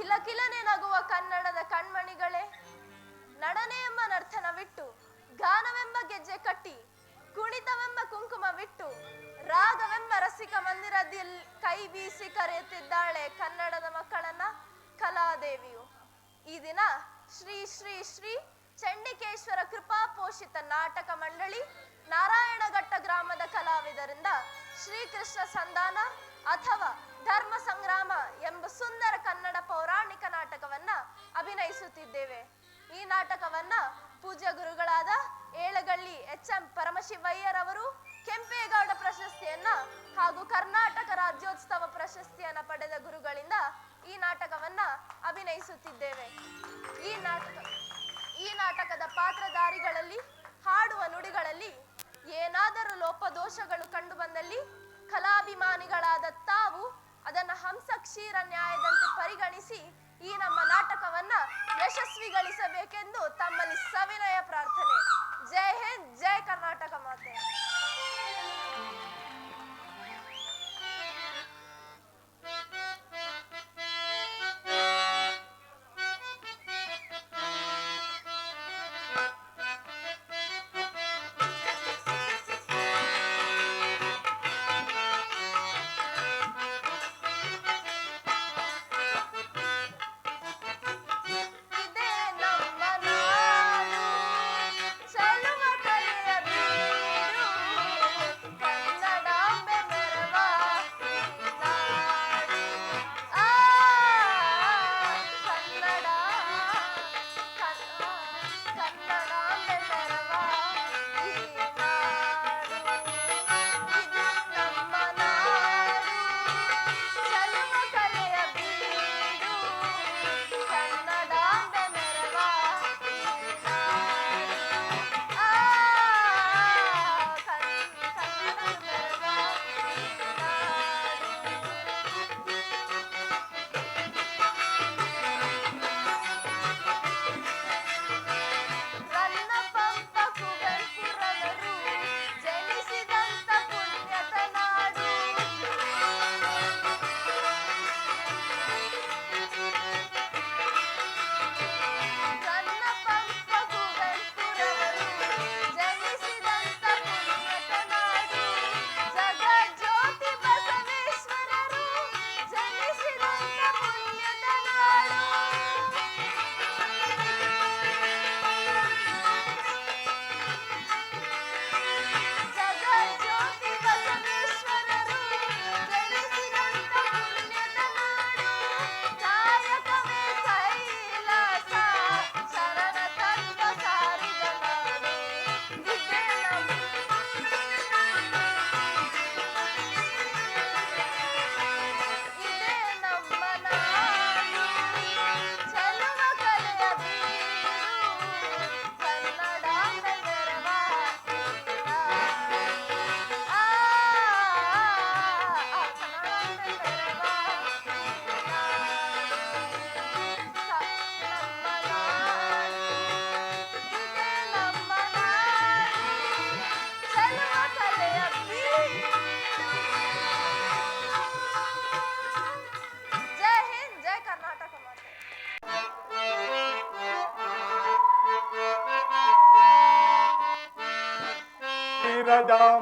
ಕಿಲಕಿಲನೆ ನಗುವ ಕನ್ನಡದ ಕಣ್ಮಣಿಗಳೇ, ನಡನೆ ಎಂಬ ನರ್ತನವಿಟ್ಟು, ಗಾನವೆಂಬ ಗೆಜ್ಜೆ ಕಟ್ಟಿ, ಕುಣಿತವೆಂಬ ಕುಂಕುಮವಿಟ್ಟು, ರಾಗವೆಂಬ ರಸಿಕ ಮಂದಿರದಲ್ಲಿ ಕೈ ಬೀಸಿ ಕರೆಯುತ್ತಿದ್ದಾಳೆ ಕನ್ನಡದ ಮಕ್ಕಳನ್ನ ಕಲಾದೇವಿಯು. ಈ ದಿನ ಶ್ರೀ ಶ್ರೀ ಶ್ರೀ ಚಂಡಿಕೇಶ್ವರ ಕೃಪಾ ಪೋಷಿತ ನಾಟಕ ಮಂಡಳಿ ನಾರಾಯಣಘಟ್ಟ ಗ್ರಾಮದ ಕಲಾವಿದರಿಂದ ಶ್ರೀಕೃಷ್ಣ ಸಂಧಾನ ಅಥವಾ ಧರ್ಮ ಸಂಗ್ರಾಮ ಎಂಬ ಸುಂದರ ಕನ್ನಡ ಪೌರಾಣಿಕ ನಾಟಕವನ್ನ ಅಭಿನಯಿಸುತ್ತಿದ್ದೇವೆ. ಈ ನಾಟಕವನ್ನ ಪೂಜ್ಯ ಗುರುಗಳಾದ ಏಳಗಳ್ಳಿ ಎಚ್.ಎಂ. ಪರಮಶಿವಯ್ಯರವರು ಕೆಂಪೇಗೌಡ ಪ್ರಶಸ್ತಿಯನ್ನ ಹಾಗೂ ಕರ್ನಾಟಕ ರಾಜ್ಯೋತ್ಸವ ಪ್ರಶಸ್ತಿಯನ್ನ ಪಡೆದ ಗುರುಗಳಿಂದ ಈ ನಾಟಕವನ್ನ ಅಭಿನಯಿಸುತ್ತಿದ್ದೇವೆ. ಈ ನಾಟಕದ ಪಾತ್ರಧಾರಿಗಳಲ್ಲಿ ಹಾಡುವ ನುಡಿಗಳಲ್ಲಿ ಏನಾದರೂ ಲೋಪದೋಷಗಳು ಕಂಡು ಬಂದಲ್ಲಿ ಕಲಾಭಿಮಾನಿಗಳಾದ ತಾವು ಅದನ್ನ ಹಂಸ ಕ್ಷೀರ ನ್ಯಾಯದಂತೆ ಪರಿಗಣಿಸಿ ಈ ನಮ್ಮ ನಾಟಕವನ್ನ ಯಶಸ್ವಿಗೊಳಿಸಬೇಕೆಂದು ತಮ್ಮಲ್ಲಿ ಸವಿನಯ ಪ್ರಾರ್ಥನೆ. ಜೈ ಹಿಂದ್, ಜೈ ಕರ್ನಾಟಕ ಮಾತೆ.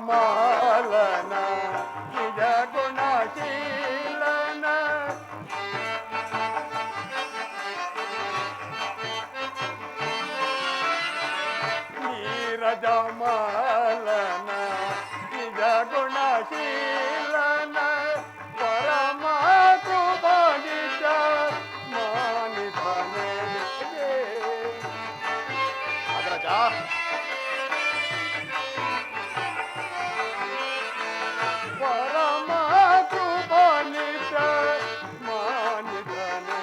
ಮಾಲನ ನಿಜ ಗುಣಶೀಲನ ನೀರಜ ಮಾಲನ ನಿಜ ಗುಣಶೀಲನ ಪರಮ ಕೃಪಾನಿತ ಮಾನಿಧನೆ ಅಗ್ರಜ ಪರಮ ಕೃಪಾನಿತ ಮಾನಿಧನೆ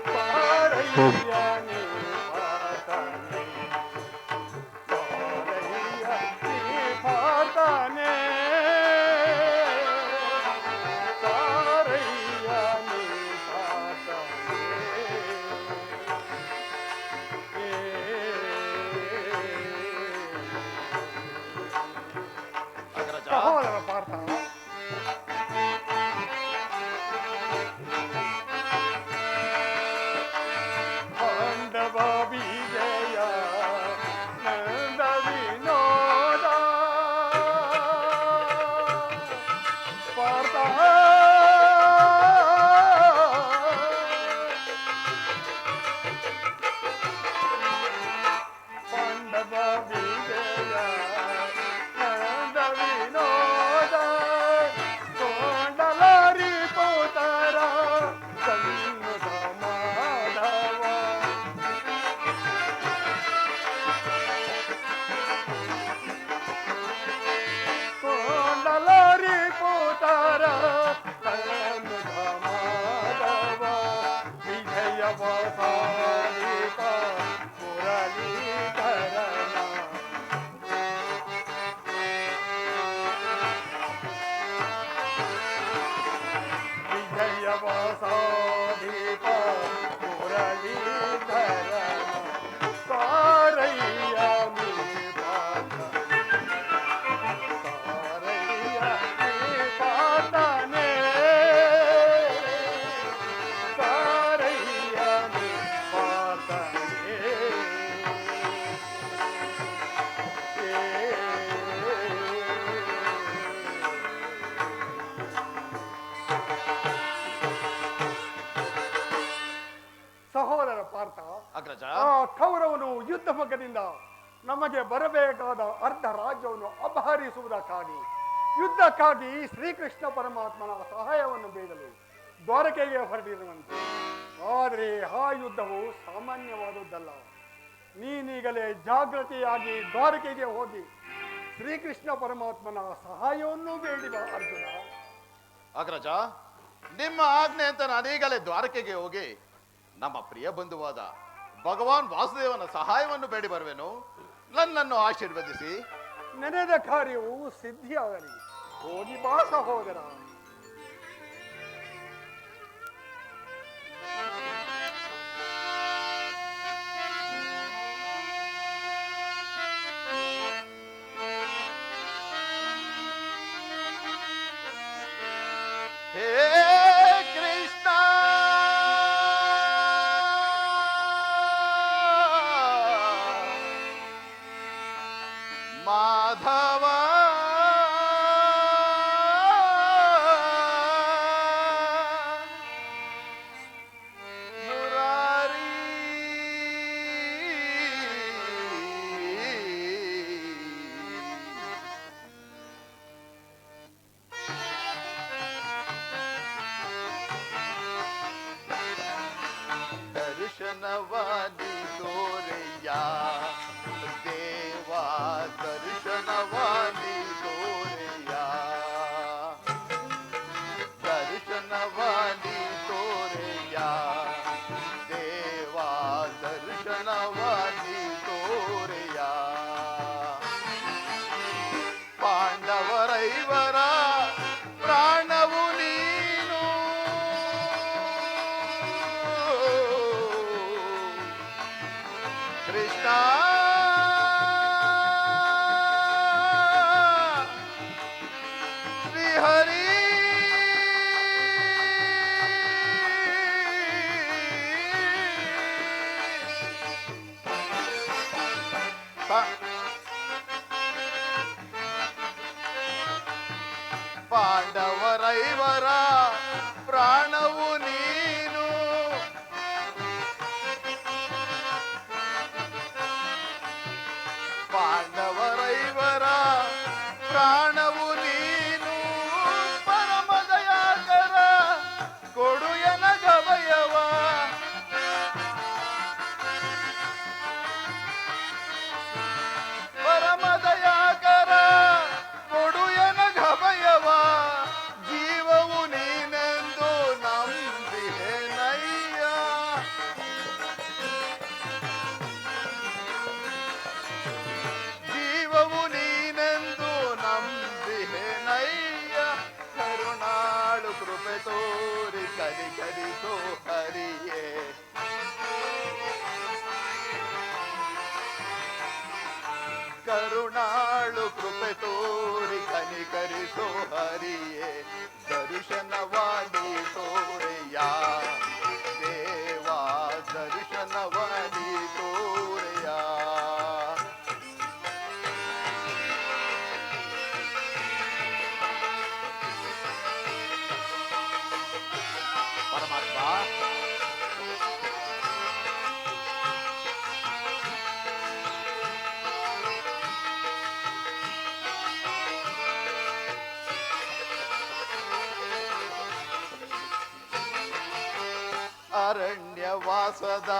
ಪಾರಯ್ಯನೇ ಪಾತನೆ ಪಾರಯ್ಯ ಪಾತನೆ ಪಾರಯ್ಯನೇ ಪಾತನೆ ಸಹೋದರ ಪಾರ್ಥ ಮುಖದಿಂದ ನಮಗೆ ಬರಬೇಕಾದ ಅರ್ಧ ರಾಜ್ಯವನ್ನು ಅಪಹರಿಸುವುದಕ್ಕಾಗಿ ಯುದ್ಧಕ್ಕಾಗಿ ಶ್ರೀಕೃಷ್ಣ ಪರಮಾತ್ಮನ ಸಹಾಯವನ್ನು ಬೇಡಲು ದ್ವಾರಕೆಗೆ ಹೊರಟಿರುವಂತೆ. ಆದರೆ ಆ ಯುದ್ಧವು ಸಾಮಾನ್ಯವಾದುದಲ್ಲ. ನೀನೀಗಲೇ ಜಾಗೃತಿಯಾಗಿ ದ್ವಾರಕೆಗೆ ಹೋಗಿ ಶ್ರೀಕೃಷ್ಣ ಪರಮಾತ್ಮನ ಸಹಾಯವನ್ನು ಬೇಡಿದ ಅರ್ಜುನ. ಅಗ್ರಜ, ನಿಮ್ಮ ಆಜ್ಞೆ ಅಂತ ನಾನೀಗಲೇ ದ್ವಾರಕೆಗೆ ಹೋಗಿ ನಮ್ಮ ಪ್ರಿಯ ಬಂಧುವಾದ ಭಗವಾನ್ ವಾಸುದೇವನ ಸಹಾಯವನ್ನು ಬೇಡಿ ಬರುವೆನು. ನನ್ನನ್ನು ಆಶೀರ್ವದಿಸಿ. ನೆನೆದ ಕಾರ್ಯವು ಸಿದ್ಧಿಯಾಗಲಿ. ಹೋಗಿ ಬಾ ಸಹೋದರ. ಹೇ ಕೃಷ್ಣ, ಮಾಧವ, ಮುರಾರಿ, ದರ್ಶನವಾದಿ ತೋರೆಯ ದೇವಾ, ದರ್ಶನವಾದಿ ತೋರೆಯ, ದರ್ಶನವಾದಿ ತೋರೆಯ ದೇವಾ, ದರ್ಶನವಾದಿ ತೋರೆಯ. ಪಾಂಡವರೈವರ ಪ್ರಾಣವು ನೀನು, ಕೃಷ್ಣ. ಶ್ರೀಹರಿ, ಪಾಂಡವರೈವರ ಪ್ರಾಣವು ನೀನು, ಪಾಂಡವರೈವರ ಪ್ರಾಣವು ನೀನು. ಪರಮದಯಾಕರ ಕೊಡು ಎನಗವಯವ, ಪರಮದಯಾಕರ ಕೊಡು ಎನಗವಯವ. ಜೀವವು ನೀನೆಂದು ನಂಬಿಹೆನಯ್ಯ, ಜೀವವು ನೀನೆಂದು ನಂಬಿಹೆನಯ್ಯ. ಕರುಣಾಳು ಕೃಪೆ ತೋರಿ ಕನಿಕರಿಸೋ ಹರಿಯೇ, ಕರುಣಾಳು ಕೃಪೆ ತೋರಿ ಕನಿಕರಿಸೋ ಹರಿಯೇ. ದರ್ಶನವಾದಿ ತೋರೆಯ ದೇವಾ, ದರ್ಶನವಾದಿ ತೋರೆಯ. ಪರಮಾತ್ಮ, ಅರಣ್ಯವಾಸದ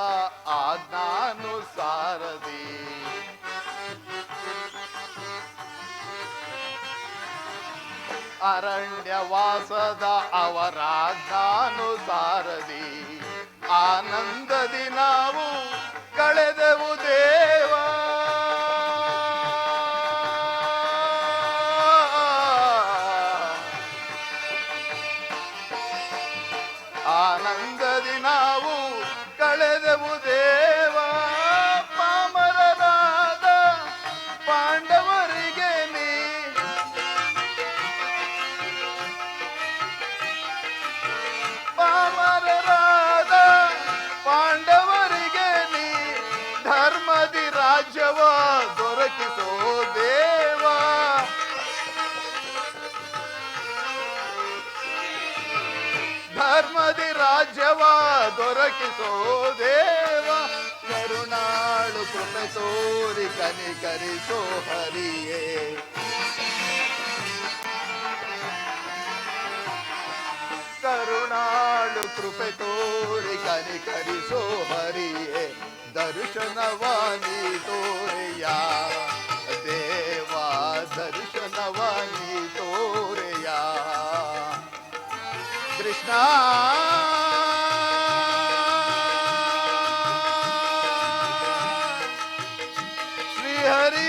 ಆಜ್ಞಾನುಸಾರದಿ ಅರಣ್ಯವಾಸದ ಅವರಾಜ್ಞಾನುಸಾರದಿ ಆನಂದದಿ ನಾವು ಕಳೆದೆವು ದೇವ. ಆನಂದದಿ ನಾವು ಕಳೆದೆವು ದೇವ. ಪಾಮರರಾದ ಪಾಂಡವರಿಗೆ ನೀ ಪಾಮರರಾದ ಪಾಂಡವರಿಗೆ ನೀ ಧರ್ಮದಿ ರಾಜ್ಯವ ದೊರಕಿಸೋ ದೇವ. ಧರ್ಮದಿ ರಾಜ್ಯವ ದೊರಕಿಸೋ ದೇವ, ಕರುಣಾಳು ಕೃಪೆ ತೋರಿ ಕನಿಕರಿಸೋ ಹರಿಯೇ. ಕರುಣಾಳು ಕೃಪೆ ತೋರಿ ಕನಿಕರಿಸೋ ಹರಿಯೇ, ದರ್ಶನವಾನಿ ತೋರೆಯ ದೇವ, ದರ್ಶನವಾನಿ ತೋರೆಯ ಕೃಷ್ಣ. ಶ್ರೀಹರಿ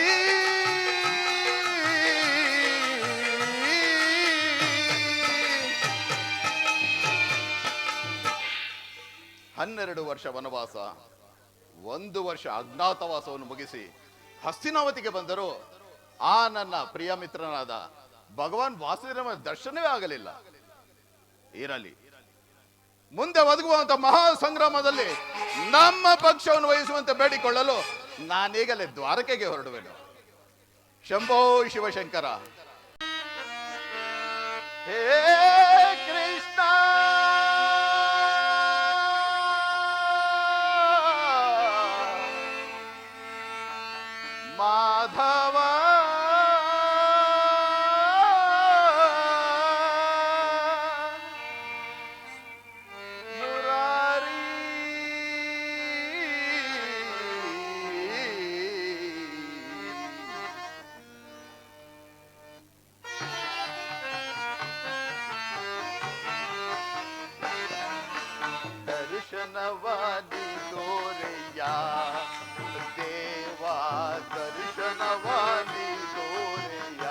12 ವರ್ಷ ವನವಾಸ, 1 ವರ್ಷ ಅಜ್ಞಾತವಾಸವನ್ನು ಮುಗಿಸಿ ಹಸ್ತಿನಾವತಿಗೆ ಬಂದರೂ ಆ ನನ್ನ ಪ್ರಿಯ ಮಿತ್ರನಾದ ಭಗವಾನ್ ವಾಸುದೇವನ ದರ್ಶನವೇ ಆಗಲಿಲ್ಲ. ಇರಲಿ, ಮುಂದೆ ಒದಗುವಂತ ಮಹಾ ಸಂಗ್ರಾಮದಲ್ಲಿ ನಮ್ಮ ಪಕ್ಷವನ್ನು ವಹಿಸುವಂತೆ ಬೇಡಿಕೊಳ್ಳಲು ನಾನೀಗಲೇ ದ್ವಾರಕೆಗೆ ಹೊರಡುವೆನು. ಶಂಭೋ ಶಿವಶಂಕರ. ಹೇ ಕೃಷ್ಣ ಮಾಧವ ಮುರಾರಿ ದರ್ಶನವಾದಿ ತೋರೆಯ ದೇವ, ದರ್ಶನವಾದಿ ತೋರೆಯ,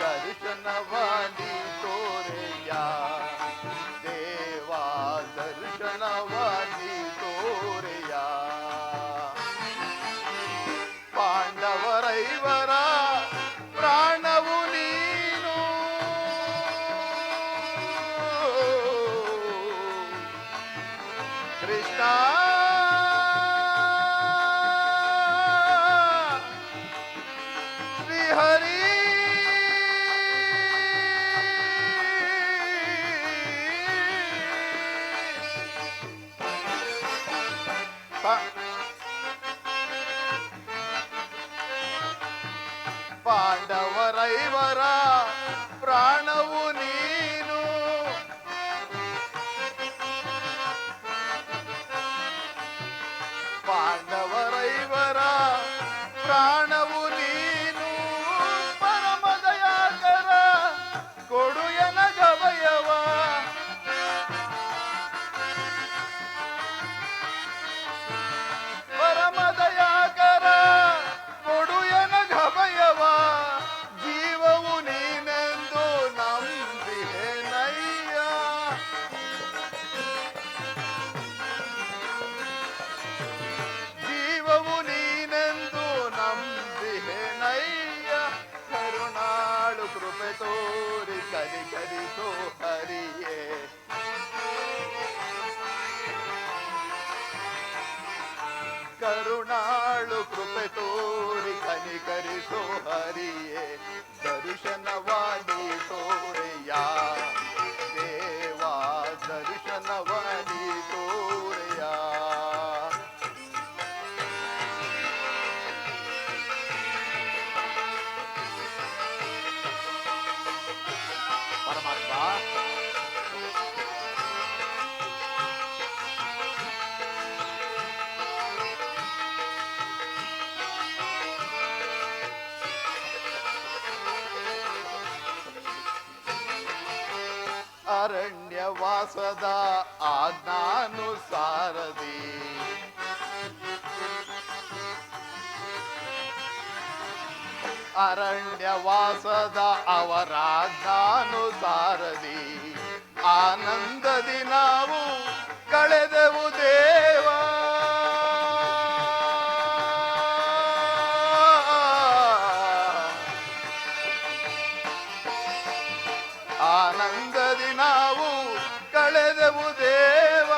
ದರ್ಶನವಾದಿ ತೋರೆಯ ದೇವ, ದರ್ಶನವಾದಿ ತೋರೆಯ. ಪಾಂಡವರೈವರ ಪ್ರಾಣವು ನೀನು, ಕೃಷ್ಣ. ಶ್ರೀಹರಿ ಪಾಂಡವರೈವರ ಪ್ರಾಣವು ನೀನು, ಪಾಂಡವರೈವರ ಪ್ರಾಣವು ನೀನು, ಪರಮದಯಾಕರ ಕೊಡು ಎನಗಭಯವ, ಪರಮದಯಾಕರ ಕೊಡು ಎನಗಭಯವ, ಜೀವವು ನೀನೆಂದು ನಂಬಿಹೆನಯ್ಯ, ಜೀವವು ನೀನೆಂದು ನಂಬಿಹೆನಯ್ಯ, ಕರುಣಾಳು ಕೃಪೆ ತೋರಿ ಕನಿಕರಿಸೋ ಹರಿಯೇ. ಕರುಣಾಳು ಕೃಪೆ ತೋರಿ ಕನಿಕರಿಸೋ ಹರಿಯೇ, ದರ್ಶನವಾದಿ ತೋರೆಯ ದೇವ, ದರ್ಶನವಾದಿ ತೋರೆಯ. ಪರಮಾತ್ಮ, ಅರಣ್ಯವಾಸದ ಆಜ್ಞಾನುಸಾರದಿ ಅರಣ್ಯವಾಸದ ಅವರಾಜ್ಞಾನುಸಾರದಿ ಆನಂದದಿ ನಾವು ಕಳೆದೆವು ದೇವ, ಆನಂದದಿ ನಾವು ಕಳೆದೆವು ದೇವ,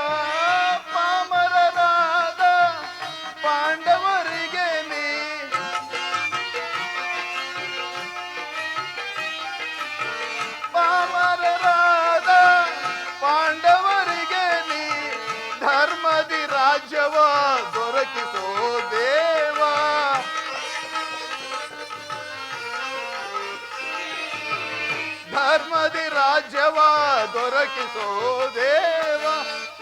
ಪಾಮರರಾದ ಪಾಂಡವರಿಗೆ ನೀ ಪಾಮರರಾದ ರಾಜ್ಯವ ದೊರಕಿಸೋ ದೇವ. ಧರ್ಮದಿ ರಾಜ್ಯವ ದೊರಕಿಸೋ ದೇವ.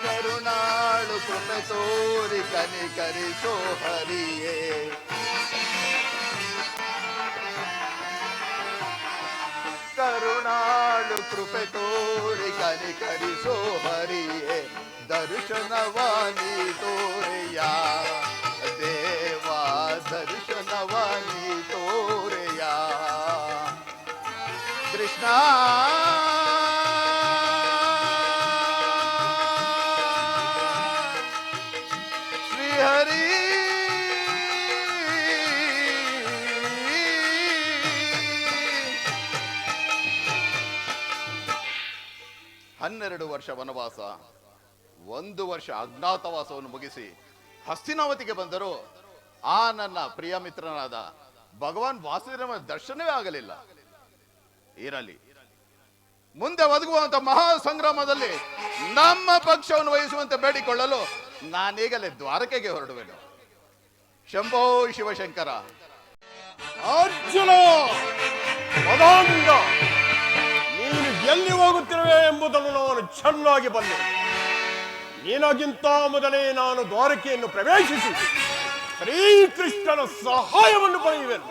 ಕರುಣಾಳು ಕೃಪೆ ತೋರಿ ಕನಿಕರಿಸೋ ಹರಿಯೇ. ಕರುಣಾಳು ಕೃಪೆ ತೋರಿ ಕನಿಕರಿಸೋ ಹರಿಯೇ. ದರ್ಶನವಾನಿ ತೋರೆಯ ದೇವ, ದರ್ಶನವಾನಿ ತೋರೆಯ ಕೃಷ್ಣ. ಶ್ರೀಹರಿ 12 ವರ್ಷ ವನವಾಸ, 1 ವರ್ಷ ಅಜ್ಞಾತವಾಸವನ್ನು ಮುಗಿಸಿ ಹಸ್ತಿನಾವತಿಗೆ ಬಂದರೂ ಆ ನನ್ನ ಪ್ರಿಯ ಮಿತ್ರನಾದ ಭಗವಾನ್ ವಾಸುದೇವನ ದರ್ಶನವೇ ಆಗಲಿಲ್ಲ. ಇರಲಿ, ಮುಂದೆ ಒದಗುವಂತ ಮಹಾ ಸಂಗ್ರಾಮದಲ್ಲಿ ನಮ್ಮ ಪಕ್ಷವನ್ನು ವಹಿಸುವಂತೆ ಬೇಡಿಕೊಳ್ಳಲು ನಾನೀಗಲೇ ದ್ವಾರಕೆಗೆ ಹೊರಡುವೆನು. ಶಂಭೋ ಶಿವಶಂಕರ. ಅರ್ಜುನ ಮದಾಂಗ, ನೀನು ಎಲ್ಲಿ ಹೋಗುತ್ತಿರುವೆ ಎಂಬುದನ್ನು ನಾನು ಚೆನ್ನಾಗಿ ಬಲ್ಲೆ. ನಿನಗಿಂತ ಮೊದಲೇ ನಾನು ದ್ವಾರಕೆಯನ್ನು ಪ್ರವೇಶಿಸಿ ಶ್ರೀಕೃಷ್ಣನ ಸಹಾಯವನ್ನು ಪಡೆಯುವೆನು.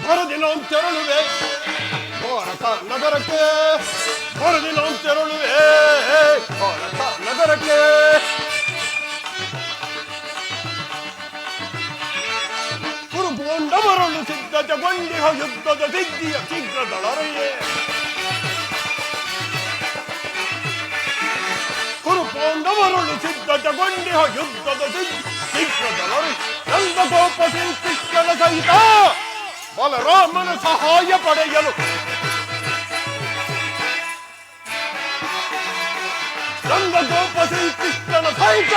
ಮರುದಿನ ತೆರಳುವೆ ಭಾರತ ನಗರಕ್ಕೆ, ಮರುದಿನ ತೆರಳುವೆ ಭಾರತ ನಗರಕ್ಕೆ. ಕುರುಪುಂಡವರನ್ನು ಸಿದ್ಧತೆಗೊಂಡಿಹ ಯುದ್ಧದ ಸಿದ್ಧಿಯ ಶೀಘ್ರದಳರೆಯೇ. ಕುರುಪುಂಡವರನ್ನು ಸಿದ್ಧತೆಗೊಂಡಿಹ ಯುದ್ಧದ ಶೀಘ್ರದಳರೆ. ನಂದಗೋಪ ಶ್ರೀಕೃಷ್ಣನ ಸಹಿತ ಬಲರಾಮನ ಸಹಾಯ ಪಡೆಯಲು ನಂದಗೋಪ ಶ್ರೀಕೃಷ್ಣನ ಸಹಿತ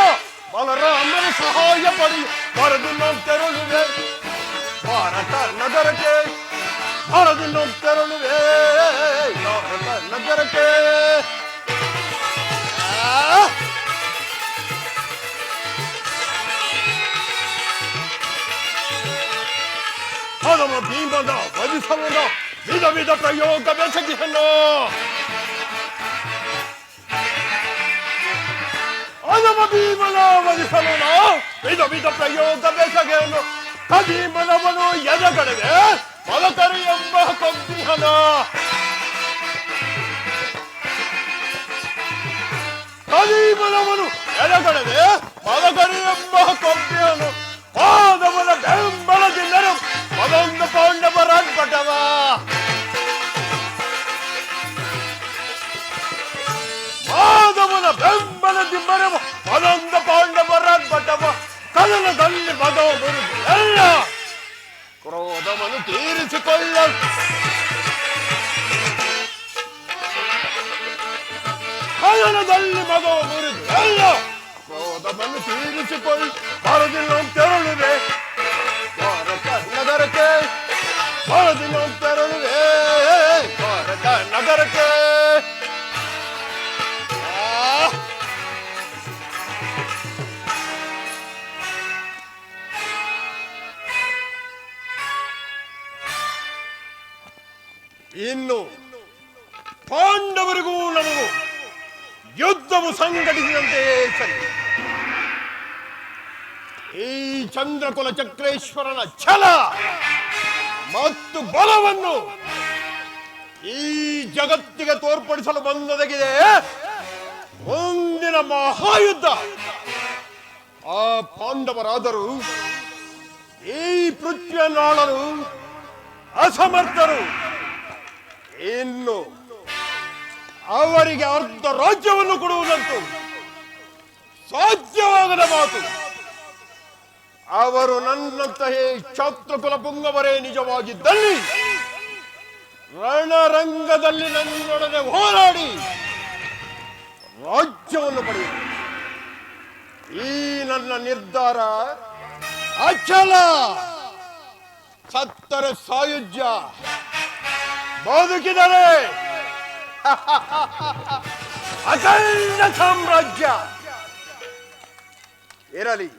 ಬಲರಾಮನ ಸಹಾಯ ಪಡೆಯ ಬರೆದು ನಾವು ತೆರಳುವೆ ಭಾರತ ನಗರಕ್ಕೆ, ಬರೆದು ನಾವು ತೆರಳುವೆ ಭಾರತ ನಗರಕ್ಕೆ. ಹನುಮ ಭೀಮನ ವಧಿಸವನ ವಿಧ ವಿಧ ಪ್ರಯೋಗ ಬೆಸಗಿಹನು. ಹನುಮ ಭೀಮನ ವಧಿಸವನ ವಿಧ ವಿಧ ಪ್ರಯೋಗ ಬೆಸಗೇನು. ಭೀಮನವನು ಎದಗಡೆಗೆ ಮಲಕರಿ ಎಂಬ ಕೊಂದಿಹನ. ಭೀಮನವನು ಎದಗಡೆಗೆ ಮಲಕರಿ ಎಂಬ ಕೊಂದಿಹನು. ಮಾಧವನ ಬೆಂಬಲದಿಂದರು ಮದೊಂದು ಪಾಂಡವರಾಗ್ಪಟ್ಟವ. ಮಾಧವನ ಬೆಂಬಲದಿಂಬರವ ಮದೊಂದು ಪಾಂಡವರಾಗ್ಪಟ್ಟವ. ಕದನದಲ್ಲಿ ಮದವ ಬರುವುದು ಎಲ್ಲ ಕ್ರೋಧವನ್ನು ತೀರಿಸಿಕೊಳ್ಳ. ಕದನದಲ್ಲಿ ಮದವ ಬರುವುದು ಎಲ್ಲ ಕ್ರೋಧವನ್ನು ತೀರಿಸಿಕೊಳ್ಳಿ. ಬರದಿಲ್ಲ ತೆರಳುವೆ ಭಾರತ ನಗರಕ್ಕೆ, ಬರದಿಲ್ಲ ತೆರಳುವೆ ಭಾರತ ನಗರಕ್ಕೆ. ಇನ್ನು ಪಾಂಡವರಿಗೂ ನಮಗೂ ಯುದ್ಧವು ಸಂಘಟಿಸಿದಂತೆಯೇ ಸರಿ. ಈ ಚಂದ್ರಕುಲ ಚಕ್ರೇಶ್ವರನ ಛಲ ಮತ್ತು ಬಲವನ್ನು ಈ ಜಗತ್ತಿಗೆ ತೋರ್ಪಡಿಸಲು ಬಂದೊದಗಿದೆ ಮುಂದಿನ ಮಹಾಯುದ್ಧ. ಆ ಪಾಂಡವರಾದರೂ ಈ ಪೃಥ್ವಿಯನ್ನಾಳಲು ಅಸಮರ್ಥರು. ಇನ್ನು ಅವರಿಗೆ ಅರ್ಧ ರಾಜ್ಯವನ್ನು ಕೊಡುವುದಂತೂ ಸಾಧ್ಯವಾಗದ ಮಾತು. ಅವರು ನನ್ನಂತಹ ಕ್ಷಾತ್ರಕುಲ ಪುಂಗವರೇ ನಿಜವಾಗಿದ್ದಲ್ಲಿ ರಣರಂಗದಲ್ಲಿ ನನ್ನೊಡನೆ ಹೋರಾಡಿ ರಾಜ್ಯವನ್ನು ಪಡೆಯುವುದು. ಈ ನನ್ನ ನಿರ್ಧಾರ ಅಚಲ. ಸತ್ತರೆ ಸಾಯುಜ್ಯ, ಬದುಕಿದರೆ ಅಖಂಡ ಸಾಮ್ರಾಜ್ಯ ಇರಲಿ.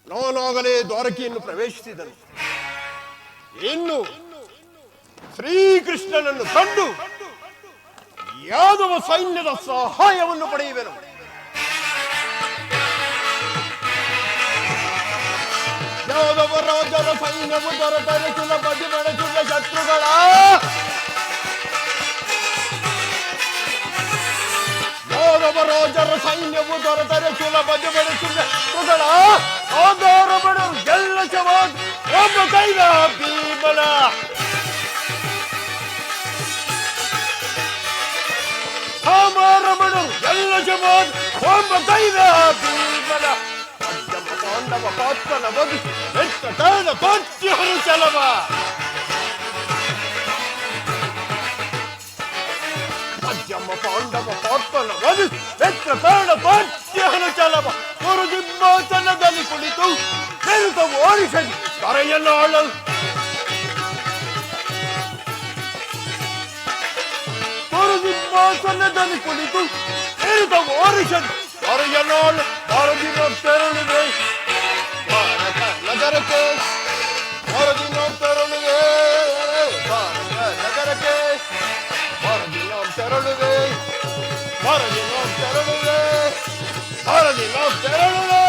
ನಾನಾಗಲೇ ದ್ವಾರಕೆಯನ್ನು ಪ್ರವೇಶಿಸಿದನು. ಇನ್ನು ಶ್ರೀಕೃಷ್ಣನನ್ನು ಕಂಡು ಯಾದವ ಸೈನ್ಯದ ಸಹಾಯವನ್ನು ಪಡೆಯುವೆನು. ಯಾದವ ರಾಜರ ಸೈನ್ಯವು ದೊರೆತರೆ ಸುಲಭದಿ ಬೆಳೆಸುವ ಶತ್ರುಗಳ ಯಾದವ ರಾಜರ ಸೈನ್ಯವು ದೊರೆತರೆ ಸುಲಭದಿ ಬೆಳೆಸುವ ಶತ್ರುಗಳ ಆಧಾರ ಬಡರು ಎಲ್ಲ ಸಮಾಜ ಒಬ್ಬ ಕೈಲ ಭೀಮನ ಸಾಮಾರಮಣರು ಎಲ್ಲ ಸಮಾಜ ಒಬ್ಬ ಕೈಲ ಭೀಮನ ಪಾಂಡವ ಪಾತ್ರನ ಬದು ಬೆಟ್ಟ ತಾಣ ಪಾಠ್ಯಹರು ಚಲವ ಪದ್ಯಮ್ಮ ಪಾಂಡವ ಪಾತ್ರನ ಬದು ಬೆಟ್ಟ ತಾಣ ಪಾಠ್ಯಹರು ಚಲವ ಗುರು ಸಿಂಹಾಸನದಲ್ಲಿ ಕುಳಿತು ನಿರುತ ಓಡಿಸಲಿ ಕರೆಯನ್ನಾಳಲು ಗುರು ಸಿಂಹಾಸನದಲ್ಲಿ ಕುಳಿತು ನಿರುತ ಓಡಿಸಲಿ ಕರೆಯನ್ನಾಳು ಭಾರತೀಯ ತೆರಳಿದೆ ಭಾರತ ನಗರಕ್ಕೆ ಭಾರತೀಯ ತೆರಳಿದೆ ಭಾರತ ನಗರಕ್ಕೆ ಭಾರತೀಯ ತೆರಳಿದೆ ಭಾರತೀಯ ತೆರಳಿದೆ ಭಾರತೀಯ ತೆರಳಿದೆ.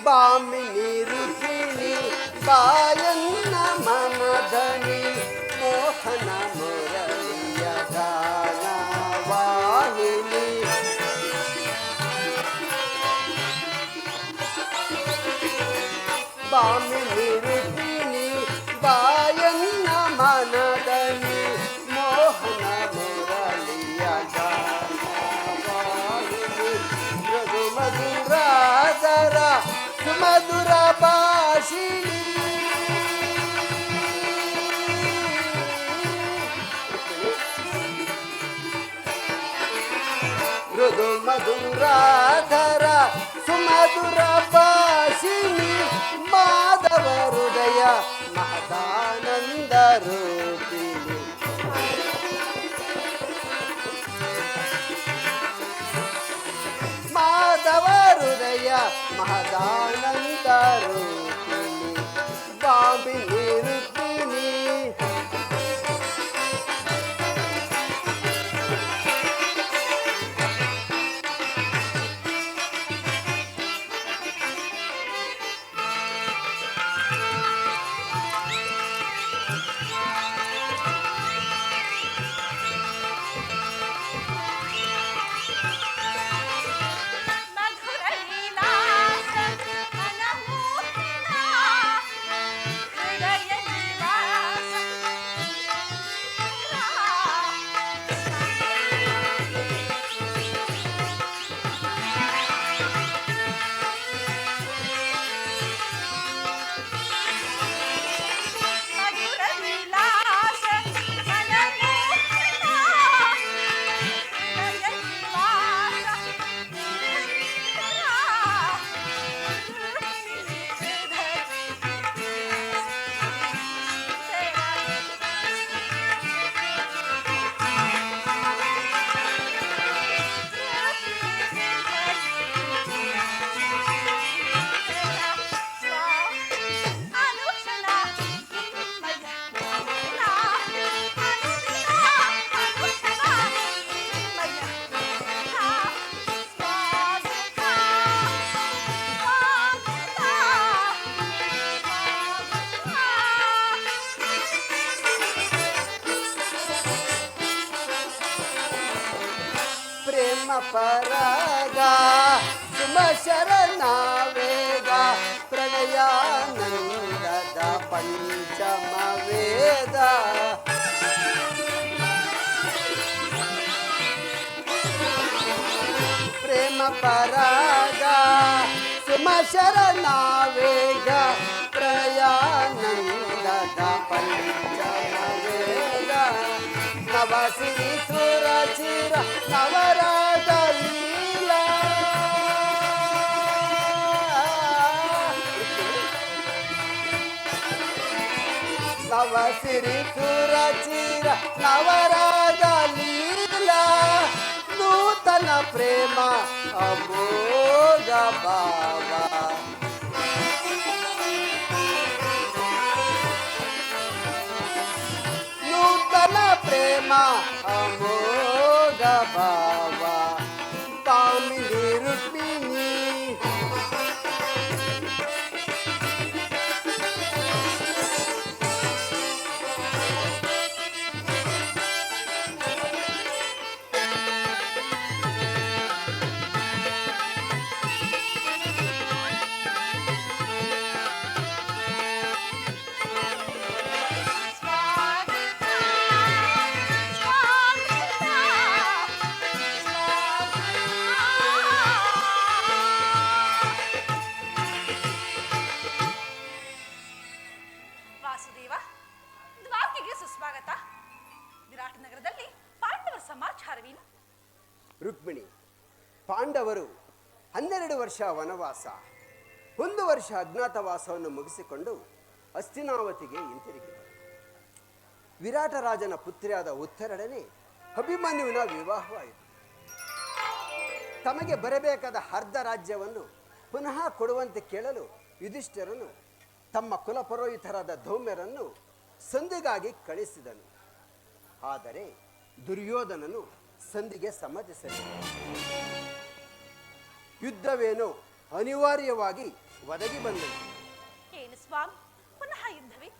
ಬಾಮಿನಿ ರುಕ್ಮಿಣಿ ಬಾಯನ್ನ ಮನದನಿ ಮೋಹನ ಮುರಳಿಯ ಗಾನ ವಾಹಿನಿ ಬಾಮಿನಿ ರುಕ್ಮಿಣಿ ಬಾಯನ್ನ ಮನದನಿ ಮೋಹನ ಮುರಳಿಯ ಗಾನ ವಾಹಿನಿ ಮೃದು ಮಧುರಾದರ ಸುಮಧುರ ಭಾಷಿಣಿ ಮೃದು ಮಧುರಾಧರ ಸುಮಧುರ ಭಾಷಿಣಿ ಮಾಧವ ಹೃದಯ ಮಹದಾನಂದ ರೂಪಿಣಿ ಮಾಧವ ಹೃದಯ ಮಹದಾನಂದ ರೂಪಿಣಿ ಬಾಂಬಿನಿ ರುಕ್ಮಿಣಿ ಪರಾಗ ಸುಮ ಶರಣ ವೇದ ಪ್ರಣಯಾನಂದದ ಪಂಚಮ ವೇದ ಪ್ರೇಮ ಪರಾಗ ಸುಮ ಶರಣ ವೇದ ಪ್ರಣಯಾನಂದದ ಪಂಚಮ ವೇದ ನವಸಿರಿ ಸುರ ಚಿರ ನವರಾಗ ಲೀಲಾ ನವಸಿರಿ ಸುರ ಚಿರ ನವರಾಗ ಲೀಲಾ ನೂತನ ಪ್ರೇಮ ಅಮೋಘ ಭಾವ ನೂತನ ಪ್ರೇಮ ಅಮೋಘ ಭಾವ ಕಾಮಿನಿ ರುಕ್ಮಿಣಿ ವಾಸುದೇವ, ದ್ವಾರಕೆಗೆ ಸುಸ್ವಾಗತ. ವಿರಾಟ ನಗರದಲ್ಲಿ ಪಾಂಡವರ ಸಮಾಚಾರವೇನು? ರುಕ್ಮಿಣಿ, ಪಾಂಡವರು 12 ವರ್ಷ ವನವಾಸ, 1 ವರ್ಷ ಅಜ್ಞಾತವಾಸವನ್ನು ಮುಗಿಸಿಕೊಂಡು ಹಸ್ತಿನಾವತಿಗೆ ಹಿಂತಿರುಗಿದರು. ವಿರಾಟ ರಾಜನ ಪುತ್ರಿಯಾದ ಉತ್ತರಡನೆ ಅಭಿಮನ್ಯುವಿನ ವಿವಾಹವಾಯಿತು. ತಮಗೆ ಬರಬೇಕಾದ ಅರ್ಧ ರಾಜ್ಯವನ್ನು ಪುನಃ ಕೊಡುವಂತೆ ಕೇಳಲು ಯುಧಿಷ್ಠಿರನು ತಮ್ಮ ಕುಲಪುರೋಹಿತರಾದ ಧೌಮ್ಯರನ್ನು ಸಂಧಿಗಾಗಿ ಕಳಿಸಿದನು. ಆದರೆ ದುರ್ಯೋಧನನು ಸಂಧಿಗೆ ಸಮ್ಮತಿಸಲಿಲ್ಲ. ಯುದ್ಧವೇನೋ ಅನಿವಾರ್ಯವಾಗಿ ಒದಗಿ ಬಂದನು. ಏನು ಸ್ವಾಮಿ, ಪುನಃ ಯುದ್ಧವೇ?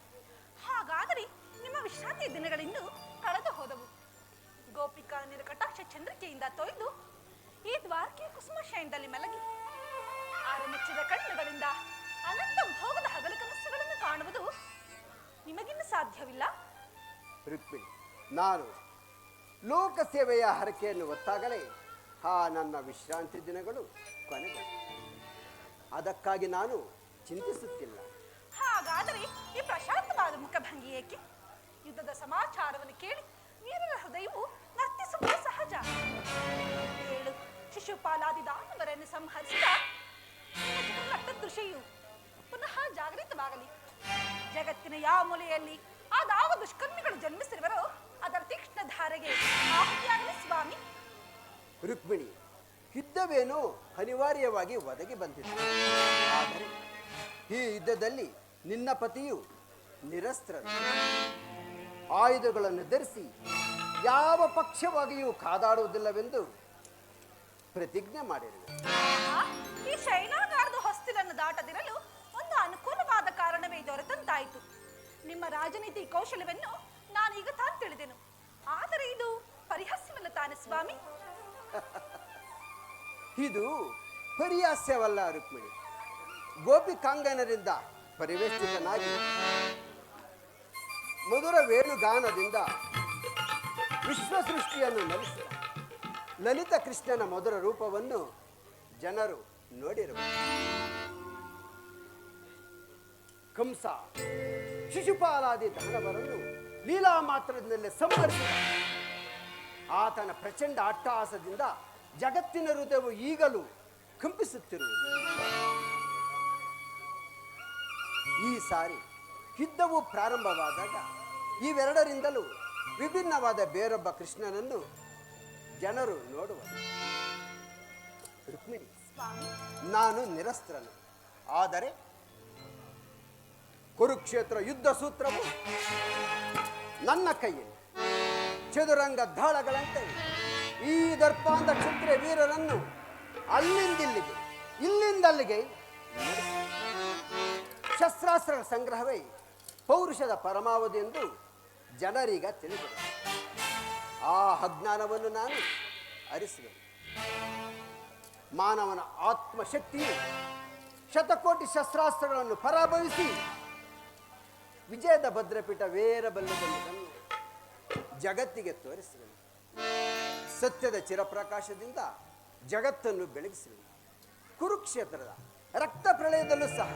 ಹಾಗಾದರೆ ನಿಮ್ಮ ವಿಶ್ರಾಂತಿ ದಿನಗಳಿಂದ ಕಳೆದು ಹೋದವು. ಗೋಪಿಕಾ ನಿರಕಟಾಕ್ಷ ಚಂದ್ರಿಕೆಯಿಂದ ತೊಯ್ದು ಈ ದ್ವಾರಕೆಯ ಕುಸುಮ ಶಯನದಲ್ಲಿ ಮಲಗಿ ಆರಮುಚ್ಚಿದ ಕಣ್ಣುಗಳಿಂದ ಅನಂತ ಭೋಗದ ಹಗಲು ಕನಸುಗಳನ್ನು ಕಾಣುವುದು ನಿಮಗಿನ್ನು ಸಾಧ್ಯವಿಲ್ಲ. ರುಕ್ಮಿಣಿ, ನಾನು ಲೋಕ ಸೇವೆಯ ಹರಕೆಯನ್ನು ಹೊತ್ತಾಗಲೇ ನನ್ನ ವಿಶ್ರಾಂತಿ ದಿನಗಳು ಕೊನೆಗಳು. ಅದಕ್ಕಾಗಿ ನಾನು ಚಿಂತಿಸುತ್ತಿಲ್ಲ. ಹಾಗಾದರೆ ಈ ಪ್ರಶಾಂತವಾದ ಮುಖಭಂಗಿ ಏಕೆ? ಯುದ್ಧದ ಸಮಾಚಾರವನ್ನು ಕೇಳಿ ವೀರರ ಹೃದಯವು ನರ್ತಿಸುವುದು ಸಹಜ. ಏಳು ಶಿಶುಪಾಲಾದಿ ದಾನವರನ್ನು ಸಂಹರಿಸಿದ ದೃಶ್ಯವು ಪುನಃ ಜಾಗೃತವಾಗಲಿ. ಜಗತ್ತಿನ ಯಾವ ಮೂಲೆಯಲ್ಲಿ ಆದಾವ ದುಷ್ಕರ್ಮಿಗಳು ಜನ್ಮಿಸಿರುವರೋ ಅದರ ತೀಕ್ಷ್ಣ ಧಾರೆಗೆ ಆಹುತಿಯಾಗಲಿ ಸ್ವಾಮಿ. ರುಕ್ಮಿಣಿ, ಯುದ್ಧವೇನೋ ಅನಿವಾರ್ಯವಾಗಿ ಒದಗಿ ಬಂದಿದೆ. ಆದರೆ ಈ ಯುದ್ಧದಲ್ಲಿ ನಿನ್ನ ಪತಿಯು ನಿರಸ್ತ್ರರು. ಆಯುಧಗಳನ್ನು ಧರಿಸಿ ಯಾವ ಪಕ್ಷವಾಗಿಯೂ ಕಾದಾಡುವುದಿಲ್ಲವೆಂದು ಪ್ರತಿಜ್ಞೆ ಮಾಡಿರುವೆ. ಈ ಶೈನಾಗಾರದ ಹೊಸ್ತಿಲನ್ನು ದಾಟದಿರಲು ಒಂದು ಅನುಕೂಲವಾದ ಕಾರಣವೇ ದೊರೆತಂತಾಯಿತು. ನಿಮ್ಮ ರಾಜನೀತಿ ಕೌಶಲ್ಯವನ್ನು ನಾನೀಗ ತಾನು ತಿಳಿದೆನು. ಆದರೆ ಇದು ಪರಿಹಾಸ್ಯವಲ್ಲ ತಾನೆ ಸ್ವಾಮಿ? ಇದು ಪರಿಹಾಸ್ಯವಲ್ಲ ರುಕ್ಮಿಣಿ. ಗೋಪಿಕಾಂಗನರಿಂದ ಪರಿವೇಷ್ಟಿತನಾಗಿ ಮಧುರ ವೇಣುಗಾನದಿಂದ ವಿಶ್ವ ಸೃಷ್ಟಿಯನ್ನು ನಲಿಸಿದ ಲಲಿತ ಕೃಷ್ಣನ ಮಧುರ ರೂಪವನ್ನು ಜನರು ನೋಡಿರುವರು. ಕಂಸ ಶಿಶುಪಾಲಾದಿ ದಾನವರನ್ನು ಲೀಲಾ ಮಾತ್ರದಿಂದಲೇ ಸಂಹರಿಸಿದ. ಆತನ ಪ್ರಚಂಡ ಅಟ್ಟಹಾಸದಿಂದ ಜಗತ್ತಿನ ಹೃದಯವು ಈಗಲೂ ಕಂಪಿಸುತ್ತಿರುವುದು. ಈ ಸಾರಿ ಯುದ್ಧವು ಪ್ರಾರಂಭವಾದಾಗ ಇವೆರಡರಿಂದಲೂ ವಿಭಿನ್ನವಾದ ಬೇರೊಬ್ಬ ಕೃಷ್ಣನನ್ನು ಜನರು ನೋಡುವರು. ರುಕ್ಮಿಣಿ, ನಾನು ನಿರಸ್ತ್ರನು. ಆದರೆ ಕುರುಕ್ಷೇತ್ರ ಯುದ್ಧ ಸೂತ್ರವು ನನ್ನ ಕೈಯಲ್ಲಿ ಚದುರಂಗ ದಾಳಗಳಂತೆ ಈ ದರ್ಪಾಂಧ ಕ್ಷತ್ರಿಯ ವೀರರನ್ನು ಅಲ್ಲಿಂದಿಲ್ಲಿಗೆ ಇಲ್ಲಿಂದಲ್ಲಿಗೆ ಶಸ್ತ್ರಾಸ್ತ್ರಗಳ ಸಂಗ್ರಹವೇ ಪೌರುಷದ ಪರಮಾವಧಿ ಎಂದು ಜನರೀಗ ತಿಳಿದರು. ಆ ಅಜ್ಞಾನವನ್ನು ನಾನು ಅರಿಸುವೆನು. ಮಾನವನ ಆತ್ಮಶಕ್ತಿಯು ಶತಕೋಟಿ ಶಸ್ತ್ರಾಸ್ತ್ರಗಳನ್ನು ಪರಾಭವಿಸಿ ವಿಜಯದ ಭದ್ರಪೀಠ ವೇರಬಲ್ಲದನ್ನು ಜಗತ್ತಿಗೆ ತೋರಿಸುವೆನು. ಸತ್ಯದ ಚಿರಪ್ರಕಾಶದಿಂದ ಜಗತ್ತನ್ನು ಬೆಳಗಿಸುವೆನು. ಕುರುಕ್ಷೇತ್ರದ ರಕ್ತ ಪ್ರಳಯದಲ್ಲೂ ಸಹ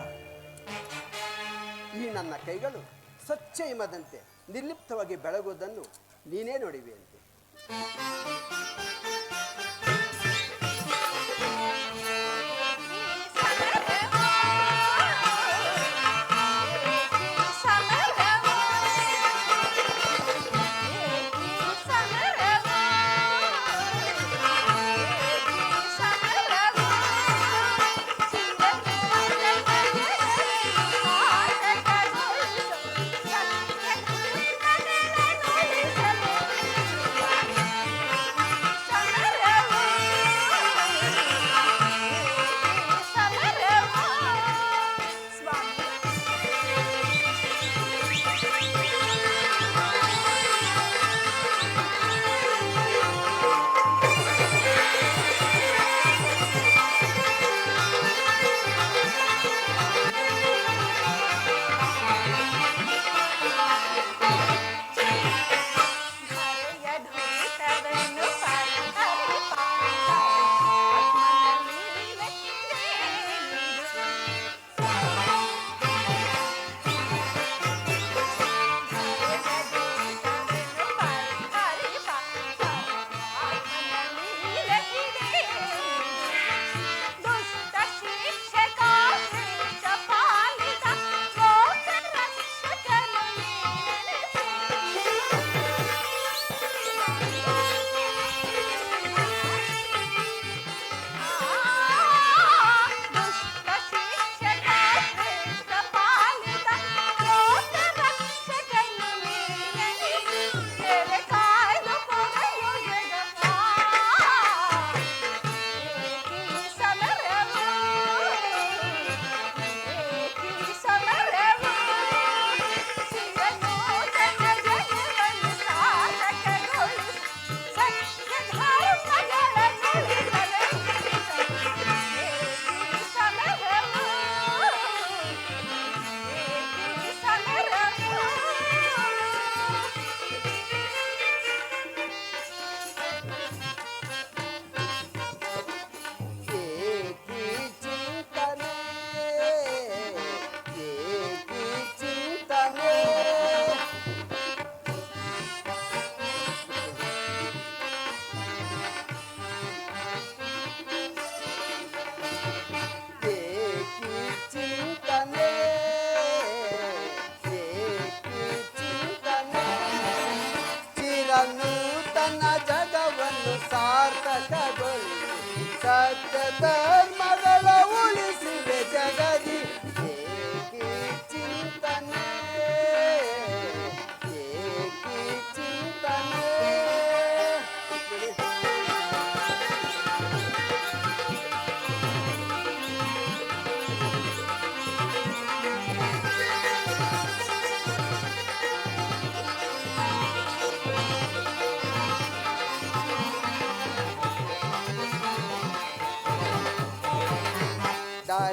ಈ ನನ್ನ ಕೈಗಳು ಸ್ವಚ್ಛ ಹಿಮದಂತೆ ನಿರ್ಲಿಪ್ತವಾಗಿ ಬೆಳಗುವುದನ್ನು ನೀನೇ ನೋಡಿವೆಯಂತೆ.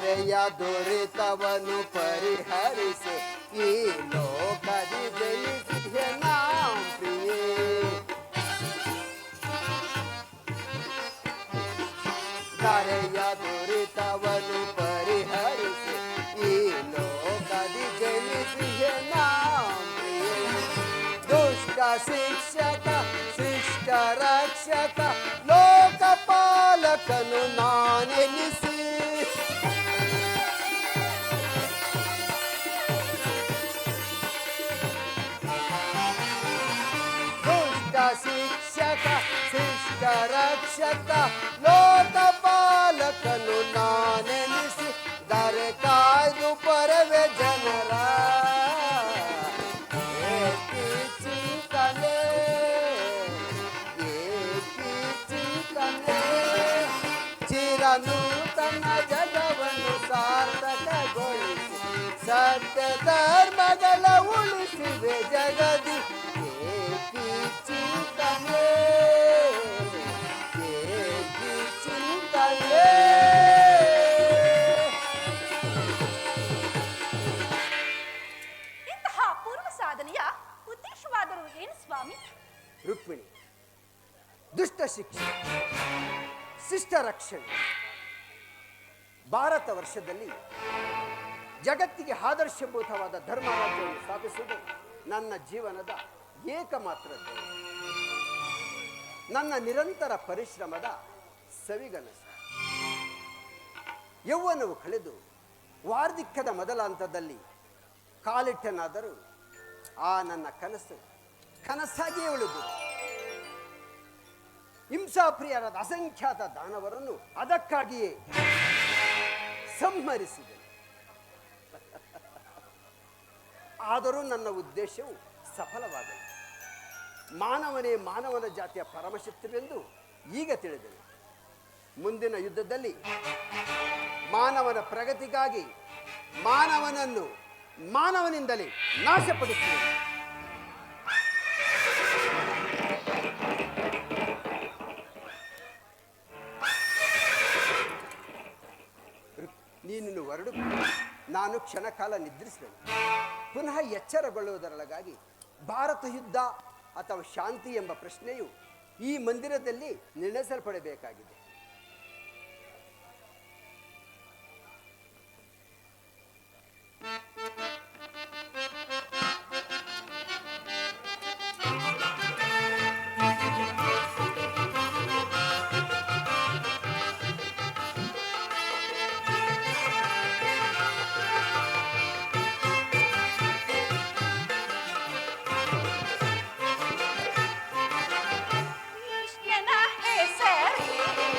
ಧರೆಯ ದುರಿತವನ್ನು ಪರಿಹರಿಸಿ ಈ ಲೋಕದಿ ಜನಿಸಿದೆ ನಾಂ ಪ್ರಿಯೇ. ಧರೆಯ ದುರಿತವನ್ನು ಪರಿಹರಿಸಿ ಈ ಲೋಕದಿ ಜನಿಸಿದೆ ನಾಂ ಪ್ರಿಯೇ. ದುಷ್ಟ ಶಿಕ್ಷಕ ಶಿಷ್ಟ ರಕ್ಷಕ ಲೋಕಪಾಲಕನು ನಾನೆನಿಸಿ ದುಷ್ಟ ಶಿಕ್ಷಕ ಶಿಷ್ಟ ರಕ್ಷಕ ಲೋಕಪಾಲಕನು ನಾನೆನಿಸಿ ದರೆ ಕಾಯ್ದು ಪರವೆ ಜನರ ಏಕಿ ಚಿಂತನೆ ಏಕಿ ಚಿಂತನೆ ಚಿರನೂತನ ಜಗವನ್ನು ಸಾರ್ಥಕಗೊಳಿಸಿ ಸತ್ಯ ಧರ್ಮಗಳ ಉಳಿಸಿವೆ ಜಗದಿ ಏಕಿ ಚಿಂತನೆ ಏಕಿ ಚಿಂತನೆ. ಇಂತಹ ಪೂರ್ವ ಸಾಧನೆಯ ಉದ್ದೇಶವಾದರೂ ಏನು ಸ್ವಾಮಿ? ರುಕ್ಮಿಣಿ, ದುಷ್ಟ ಶಿಕ್ಷೆ ಶಿಷ್ಟ ರಕ್ಷಣೆ. ಭಾರತ ವರ್ಷದಲ್ಲಿ ಜಗತ್ತಿಗೆ ಆದರ್ಶಭೂತವಾದ ಧರ್ಮ ರಾಜ್ಯವನ್ನು ಸ್ಥಾಪಿಸುವುದು ನನ್ನ ಜೀವನದ ಏಕಮಾತ್ರ ಧ್ಯೇಯ. ನನ್ನ ನಿರಂತರ ಪರಿಶ್ರಮದ ಸವಿಗನಸು. ಯೌವನವು ಕಳೆದು ವಾರ್ಧಿಕ್ಯದ ಮೊದಲ ಹಂತದಲ್ಲಿ ಕಾಲಿಟ್ಟನಾದರೂ ಆ ನನ್ನ ಕನಸು ಕನಸಾಗಿಯೇ ಉಳಿದು ಹಿಂಸಾಪ್ರಿಯರಾದ ಅಸಂಖ್ಯಾತ ದಾನವರನ್ನು ಅದಕ್ಕಾಗಿಯೇ ಸಂಹರಿಸಿದೆ. ಆದರೂ ನನ್ನ ಉದ್ದೇಶವು ಸಫಲವಾಗಲಿಲ್ಲ. ಮಾನವನೇ ಮಾನವನ ಜಾತಿಯ ಪರಮಶತ್ರುವೆಂದು ಈಗ ತಿಳಿದೆನು. ಮುಂದಿನ ಯುದ್ಧದಲ್ಲಿ ಮಾನವನ ಪ್ರಗತಿಗಾಗಿ ಮಾನವನನ್ನು ಮಾನವನಿಂದಲೇ ನಾಶಪಡಿಸುವುದು. ನೀನು ಹೊರಡು, ನಾನು ಕ್ಷಣಕಾಲ ನಿದ್ರಿಸಿದೆನು. ಪುನಃ ಎಚ್ಚರಗೊಳ್ಳುವುದರೊಳಗಾಗಿ ಭಾರತ ಯುದ್ಧ ಅಥವಾ ಶಾಂತಿ ಎಂಬ ಪ್ರಶ್ನೆಯು ಈ ಮಂದಿರದಲ್ಲಿ ನಿರ್ಣಯಿಸಲ್ಪಡಬೇಕಾಗಿದೆ. ಕೃಷ್ಣನ ಹೆಸರೇ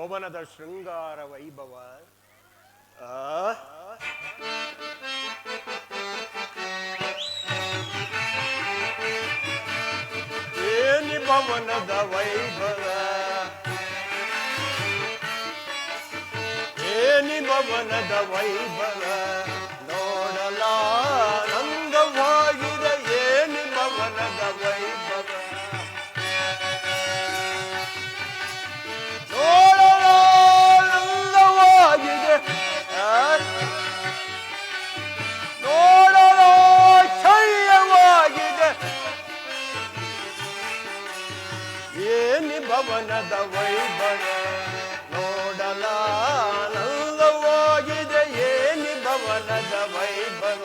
ಭವನದ ಶೃಂಗಾರ ವೈಭವ. ಏನಿ ಭವನದ ವೈಭವ, ಏನಿ ಭವನದ ವೈಭವ, ನೋಡಲಾನಂದವಾಗಿದೆ ಏನಿ ಭವನದ ವೈಭವ, ನೋಡಲಾನಂದವಾಗಿದೆ, ನೋಡಲಾಶ್ಚರ್ಯವಾಗಿದೆ ಏನಿ ಭವನದ ವೈಭವ, ನೋಡಲಾನಂದವಾಗಿದೆ ಏನಿ ಭವನದ ವೈಭವ.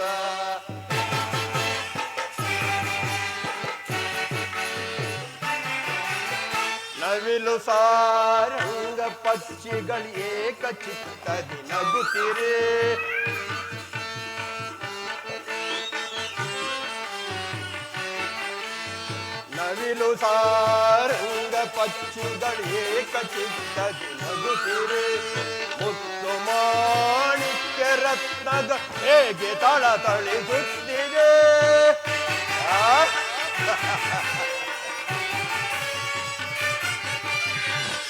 ನವಿಲು ಸಾರಂಗ ಪಕ್ಷಿಗಳು ಏಕಚಿತ್ತದಿ ನಗುತ್ತಿರೆ, ನವಿಲು ಸಾರಂಗ ಪಕ್ಷಿಗಳು ಏಕಚಿತ್ತದಿ ನಗುತ್ತಿರೆ, ಮುತ್ತು ಮಾಣಿಕ್ಯ ರತ್ನದ ಹೇಗೆ ತಳತಳಿಸುತ್ತಿದೆ.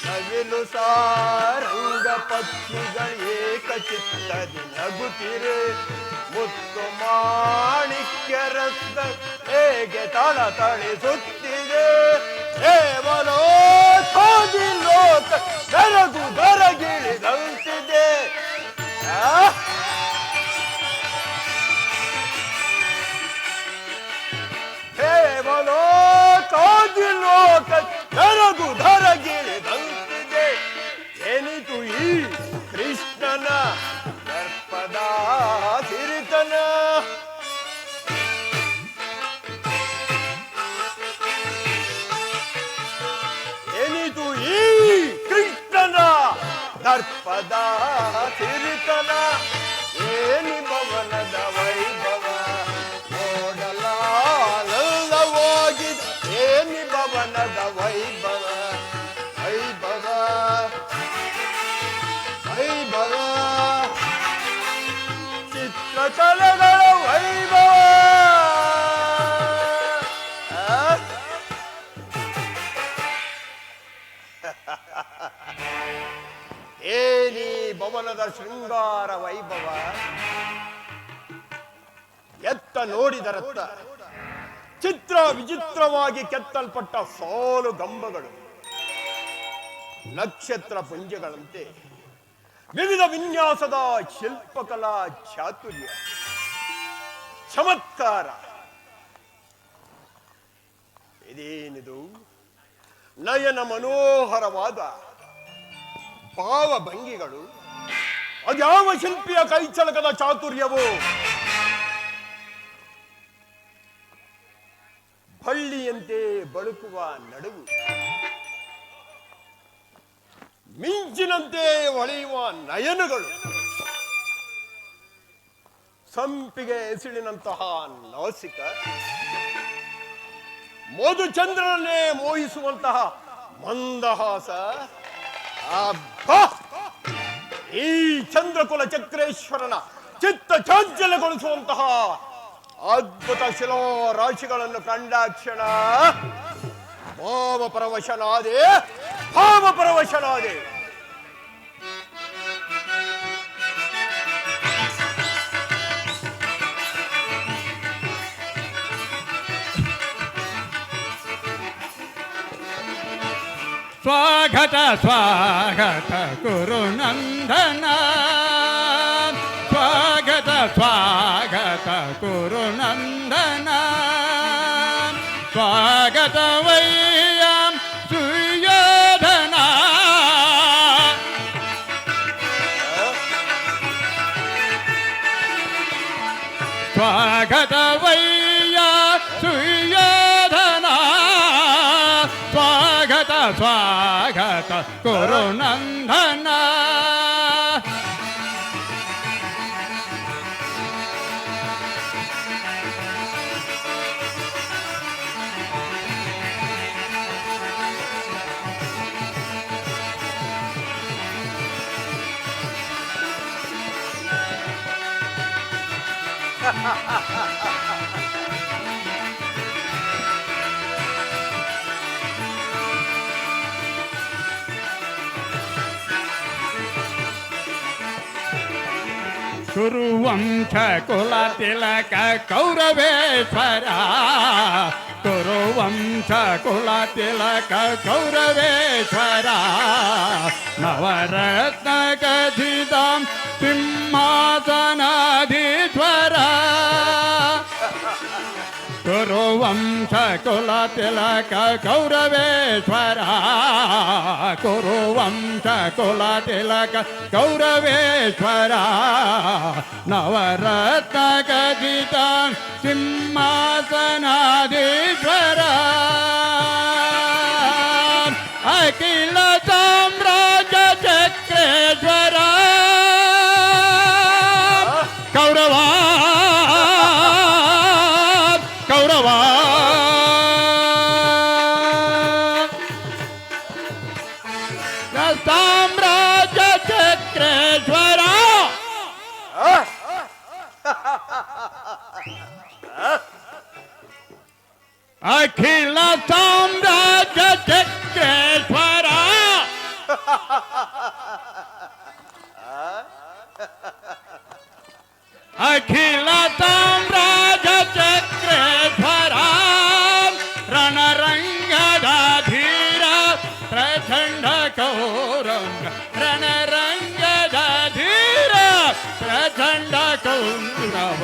ನವಿಲು ಸಾರಂಗ ಪಕ್ಷಿಗಳು ಏಕಚಿತ್ತದಿ ನಗುತ್ತಿರೆ, ಮುತ್ತು ಮಾಣಿಕ್ಯ ರತ್ನ ಹೇಗೆ ತಳತಳಿಸುತ್ತಿದೆ. ಕೇವಲೋ ಸೋದಿ ಲೋಕ ಬೆರಗು ಬೆರಗಿಳಿದಂತಿದೆ. ಕೇವಲೋ ಸೋದಿ ಲೋಕ ಬೆರಗು ಬೆರಗಿಳಿದಂತಿದೆ. ಏನಿತು ಈ ಕೃಷ್ಣನ ದರ್ಪದ ಸಿರಿತನ, ಏನಿತು ಈ ಕೃಷ್ಣನ ದರ್ಪದ ಸಿರಿತನ, ಏನಿ ಭವನದ ವೈಭವ, ನೋಡಲಾನಂದವಾಗಿದೆ ಏನಿ ಭವನದ ವೈಭವ, ವೈಭವ ವೈಭವ, ಚಿತ್ರಕಲೆಗಳ ವೈಭವ. ಏನಿ ಭವನದ ಶೃಂಗಾರ ವೈಭವ, ಎತ್ತ ನೋಡಿದರತ್ತ ಚಿತ್ರ ವಿಚಿತ್ರವಾಗಿ ಕೆತ್ತಲ್ಪಟ್ಟ ಸಾಲು ಗಂಬಗಳು, ನಕ್ಷತ್ರ ಪುಂಜಗಳಂತೆ ವಿವಿಧ ವಿನ್ಯಾಸದ ಶಿಲ್ಪಕಲಾ ಚಾತುರ್ಯ, ಚಮತ್ಕಾರ. ಇದೇನಿದು ನಯನ ಮನೋಹರವಾದ ಭಾವಭಂಗಿಗಳು, ಅದ್ಯಾವ ಶಿಲ್ಪಿಯ ಕೈಚಳಕದ ಚಾತುರ್ಯವು. ಹಳ್ಳಿಯಂತೆ ಬಳುಕುವ ನಡುವು, ಮಿಂಚಿನಂತೆ ಹೊಳೆಯುವ ನಯನಗಳು, ಸಂಪಿಗೆ ಎಸಿಳಿನಂತಹ ನಾಸಿಕ, ಮಧುಚಂದ್ರನನ್ನೇ ಮೋಹಿಸುವಂತಹ ಮಂದಹಾಸ. ಅಬ್ಬಾ! ಈ ಚಂದ್ರಕುಲ ಚಕ್ರೇಶ್ವರನ ಚಿತ್ತ ಚಾಂಚಲ್ಯಗೊಳಿಸುವಂತಹ ಅದ್ಭುತ ಶಿಲಾರಾಶಿಗಳನ್ನು ಕಂಡಾಕ್ಷಣ ಭಾವಪರವಶನಾದೆ, ಭಾವಪರವಶನಾದೆ. ಸ್ವಾಗತ ಸ್ವಾಗತ ಕುರುನಂದನ, ಸ್ವಾಗತ ಸ್ವಾಗತ ಕುರುನಂದನ, ಸ್ವಾಗತವಯ್ಯ ಸುಯೋಧನ. ಸ್ವಾಗತವಯ್ಯ ಸುಯೋಧನ, ಸ್ವಾಗತ ಸ್ವಾಗತ ಕುರುನಂದನ. ಕುರುವಂಶ ಕುಲ ತಿಲಕ ಕೌರವೇಶ್ವರ ಕುರುವಂಶ ಕುಲ ತಿಲಕ ಕೌರವೇಶ್ವರ ನವರತ್ನ ಖಚಿತ ಸಿಂಹಾಸನಾಧೀಶ್ವರ ಕುರುವಂಶ ಕುಲ ತಿಲಕ ಕೌರವೇಶ್ವರ ಕುರುವಂಶ ಕುಲ ತಿಲಕ ಕೌರವೇಶ್ವರ ನವರತ್ನ ಖಚಿತ ಸಿಂಹಾಸನಾಧೀಶ್ವರ ಅಖಿಲ ಸಾಮ್ರಾಜ್ಯ ಚಕ್ರೇಶ್ವರ ಕೌರವ ಕೌರವ ಸಾಮ್ರಾಜ್ಯ ಚಕ್ರೇಶ್ವರ ಅಖಿಲ ಸಾಮ್ರಾಜ್ಯ ಚಕ್ರೇಶ್ವರ ಅಖಿಲ ಸಾಮ್ರಾಜ್ಯ ಚಕ್ರೇಶ್ವರ ರಣರಂಗದ ಧೀರ ಪ್ರಚಂಡ ಕೌರಂಗ ರಣರಂಗದ ಧೀರ ಪ್ರಚಂಡ ಕೌರವ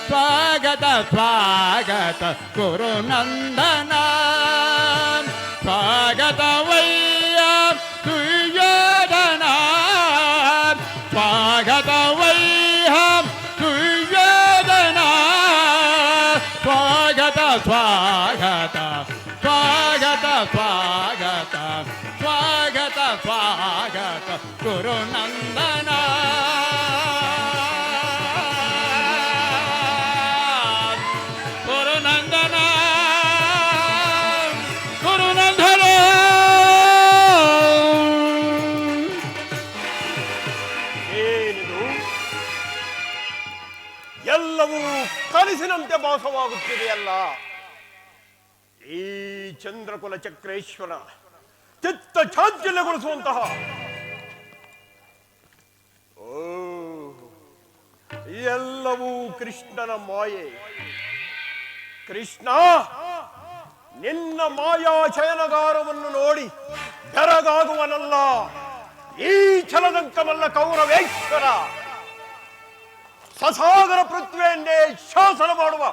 ಸ್ವಾಗತ ಸ್ವಾಗತ ಗುರುನಂದನ ಸ್ವಾಗತ ವಯ್ಯ ಸುಯೋಧನ ಸ್ವಾಗತ ವಯ್ಯ ಸುಯೋಧನ ಸ್ವಾಗತ ಸ್ವಾಗತ ಸ್ವಾಗತ ಸ್ವಾಗತ ಸ್ವಾಗತ ಸ್ವಾಗತ ಗುರುನಂದನ ಗುರುನಂದನ ಗುರುನಂದನ ಏನಿದು ಎಲ್ಲವೂ ಕನಸಿನಂತೆ ಭಾಸವಾಗುತ್ತಿದೆಯಲ್ಲ. ಈ ಚಂದ್ರಕುಲ ಚಕ್ರೇಶ್ವರ ಚಿತ್ತ ಚಾಂಚಲ್ಯಗೊಳಿಸುವಂತಹ ಎಲ್ಲವೂ ಕೃಷ್ಣನ ಮಾಯೆ. ಕೃಷ್ಣ, ನಿನ್ನ ಮಾಯಾ ಶಯನಗಾರವನ್ನು ನೋಡಿ ಬೆರಗಾಗುವನಲ್ಲ ಈ ಛಲದಂಕಮಲ್ಲ ಕೌರವೇಶ್ವರ. ಸಸಾಗರ ಪೃಥ್ವಿಯನ್ನೇ ಶಾಸನ ಮಾಡುವ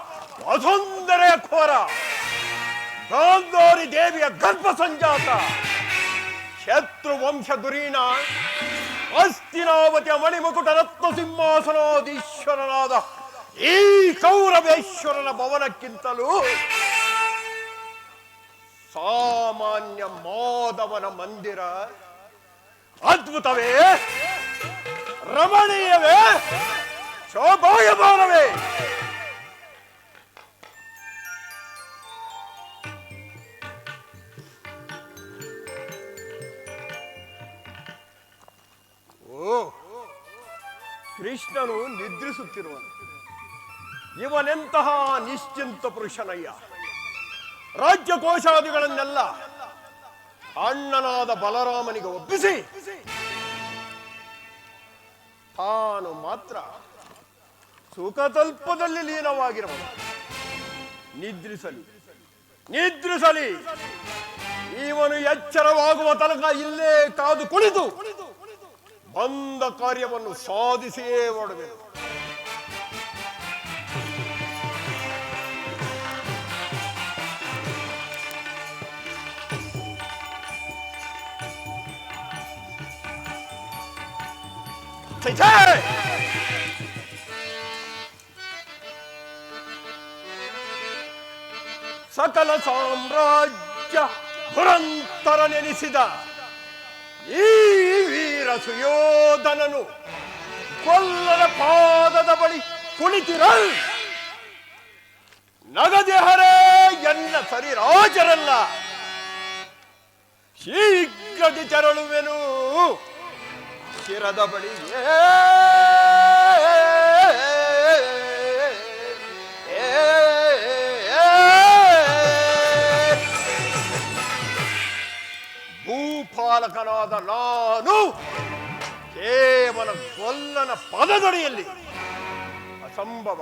ವಸುಂಧರೆಯ ಖೋರ, ಗಾಂಧಾರಿ ದೇವಿಯ ಗರ್ಭ ಸಂಜಾತ, ಶತ್ರು ವಂಶ ದುರೀಣ, ಹಸ್ತಿನಾವತಿಯ ಮಣಿಮುಕುಟ ರತ್ನ ಸಿಂಹಾಸನಾಧೀಶ್ವರನಾದ ಈ ಕೌರವೇಶ್ವರನ ಭವನಕ್ಕಿಂತಲೂ ಸಾಮಾನ್ಯ ಮಾಧವನ ಮಂದಿರ ಅದ್ಭುತವೇ, ರಮಣೀಯವೇ, ಶೋಭಾಯಮಾನವೇ. ಕೃಷ್ಣನು ನಿದ್ರಿಸುತ್ತಿರುವನು. ಇವನೆಂತಹ ನಿಶ್ಚಿಂತ ಪುರುಷನಯ್ಯ. ರಾಜ್ಯ ಕೋಶಾದಿಗಳನ್ನೆಲ್ಲ ಅಣ್ಣನಾದ ಬಲರಾಮನಿಗೆ ಒಪ್ಪಿಸಿ ತಾನು ಮಾತ್ರ ಸುಖತಲ್ಪದಲ್ಲಿ ಲೀನವಾಗಿರುವನು. ನಿದ್ರಿಸಲಿ ನಿದ್ರಿಸಲಿ, ಇವನು ಎಚ್ಚರವಾಗುವ ತನಕ ಇಲ್ಲೇ ಕಾದು ಕುಳಿತು ಬಂದ ಕಾರ್ಯವನ್ನು ಸಾಧಿಸಿಯೇ ಮಾಡುವೆನು. ಸಕಲ ಸಾಮ್ರಾಜ್ಯ ದುರಂತರ ನೆನೆಸಿದ ಈ ವೀರ ಸುಯೋಧನನು ಕೊಲ್ಲರ ಪಾದದ ಬಳಿ ಕುಳಿತಿರಲ್. ನಗದೆಹರೇ ಎನ್ನ ಸರಿರಾಜರಲ್ಲ, ಶೀಘ್ರದಿ ತೆರಳುವೆನು ಶಿರದ ಬಳಿಯೇ. ಬಾಲಕನಾದ ನಾನು ಕೇವಲ ಗೊಲ್ಲನ ಪದದಡಿಯಲ್ಲಿ ಅಸಂಭವ,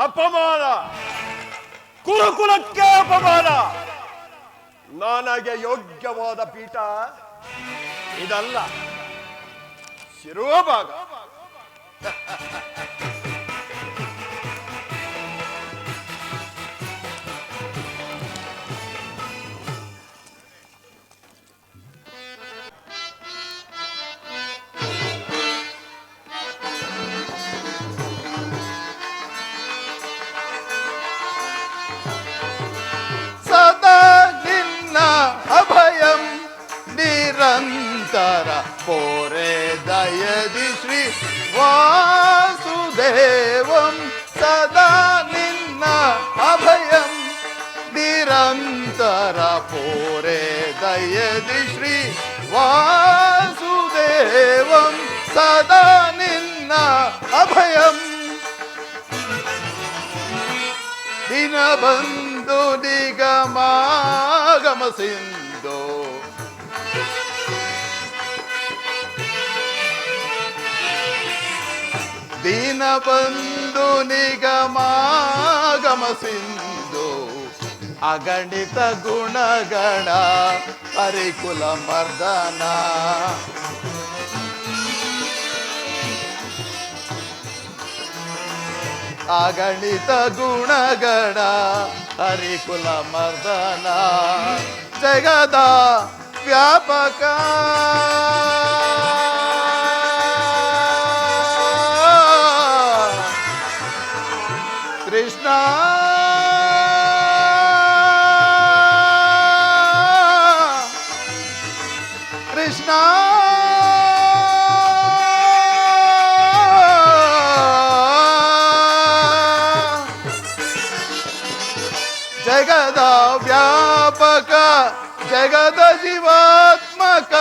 ಅಪಮಾನ, ಕುರುಕುಲಕ್ಕೆ ಅಪಮಾನ. ನನಗೆ ಯೋಗ್ಯವಾದ ಪೀಠ ಇದಲ್ಲ, ಶಿರೋಭಾಗ. ಸದಾ ನಿನ್ನ ಅಭಯಂ ನಿರಂತರ ಪೋರೆ ದಯದಿ ಶ್ರೀ ವಾಸುದೇವಂ. ಸದಾ ನಿನ್ನ ಅಭಯಂ ನಿರಂತರ ಪೋರೆ ದಯದಿ ಶ್ರೀ ವಾಸುದೇವಂ. ಸದಾ ನಿನ್ನ ಅಭಯಂ ದಿನ ಬಂದು ನಿಗಮಾಗಮ ಸಿಂಧು. ದಿನ ಬಂದು ನಿಗಮಾಗಮ ಸಿಂಧು. ಅಗಣಿತ ಗುಣಗಣ ಹರಿಕುಲ ಮರ್ದನ. ಅಗಣಿತ ಗುಣಗಣ ಹರಿಕುಲ ಮರ್ದನ. ಜಗದ ವ್ಯಾಪಕ ಕೃಷ್ಣ. ಕೃಷ್ಣ ಜಗದ ವ್ಯಾಪಕ ಜಗದ ಜೀವಾತ್ಮಕ.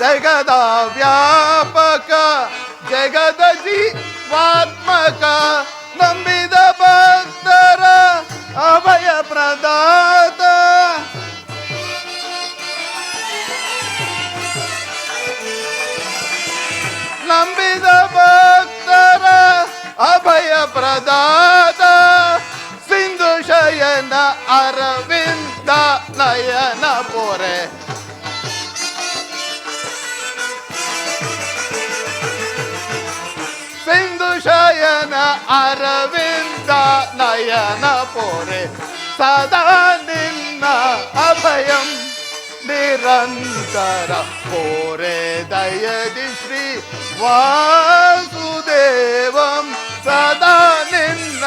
ಜಗದ ವ್ಯಾಪಕ ಜಗದ ಜೀವಾತ್ಮಕ. ನಂಬಿದ ಭಕ್ತರ ಅಭಯ ಪ್ರದಾತ. ನಂಬಿದ ಭಕ್ತರ ಅಭಯ ಪ್ರದಾತ. ಸಿಂಧು ಶಯನ ಅರವಿಂದ ನಯನ ಪೊರೆ. ಸಿಂಧು ಶಯನ ಅರವಿಂದ ನಯನ ಪೊರೆ. ಸದಾ ನಿನ್ನ ಅಭಯಂ ನಿರಂತರ ಪೋರೆ ದಯದಿ ಶ್ರೀ ವಾಸುದೇವಂ. ಸದಾ ನಿನ್ನ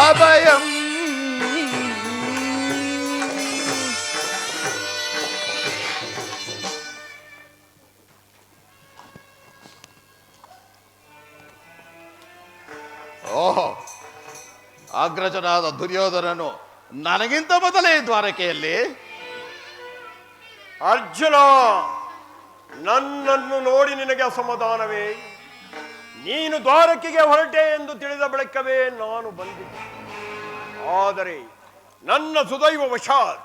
ಅಭಯಂ. ಓಹೋ, ಅಗ್ರಜನಾದ ದುರ್ಯೋಧನನು ನನಗಿಂತ ಮೊದಲೇ ದ್ವಾರಕೆಯಲ್ಲಿ. ಅರ್ಜುನ, ನನ್ನನ್ನು ನೋಡಿ ನಿನಗೆ ಅಸಮಾಧಾನವೇ? ನೀನು ದ್ವಾರಕೆಗೆ ಹೊರಟೆ ಎಂದು ತಿಳಿದ ಬಳಿಕವೇ ನಾನು ಬಂದಿದ್ದೆ. ಆದರೆ ನನ್ನ ಸುದೈವ ವಶಾತ್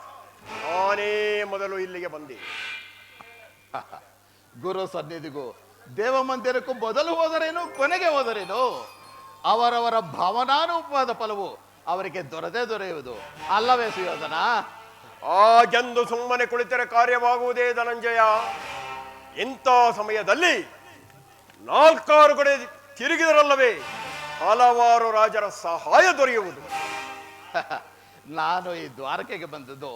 ನಾನೇ ಮೊದಲು ಇಲ್ಲಿಗೆ ಬಂದೆ. ಗುರು ಸನ್ನಿಧಿಗೂ ದೇವ ಮಂದಿರಕ್ಕೂ ಮೊದಲು ಹೋದರೇನು ಕೊನೆಗೆ ಹೋದರೇನು ಅವರವರ ಭಾವನಾನುಪದ ಫಲವು ಅವರಿಗೆ ದೊರೆಯುವುದು ಅಲ್ಲವೇ ಸುಯೋಧನ? ಹಾಗೆಂದು ಸುಮ್ಮನೆ ಕುಳಿತರೆ ಕಾರ್ಯವಾಗುವುದೇ ಧನಂಜಯ? ಇಂಥ ಸಮಯದಲ್ಲಿ 4 ಕಡೆ ತಿರುಗಿದರಲ್ಲವೇ ಹಲವಾರು ರಾಜರ ಸಹಾಯ ದೊರೆಯುವುದು. ನಾನು ಈ ದ್ವಾರಕೆಗೆ ಬಂದದ್ದು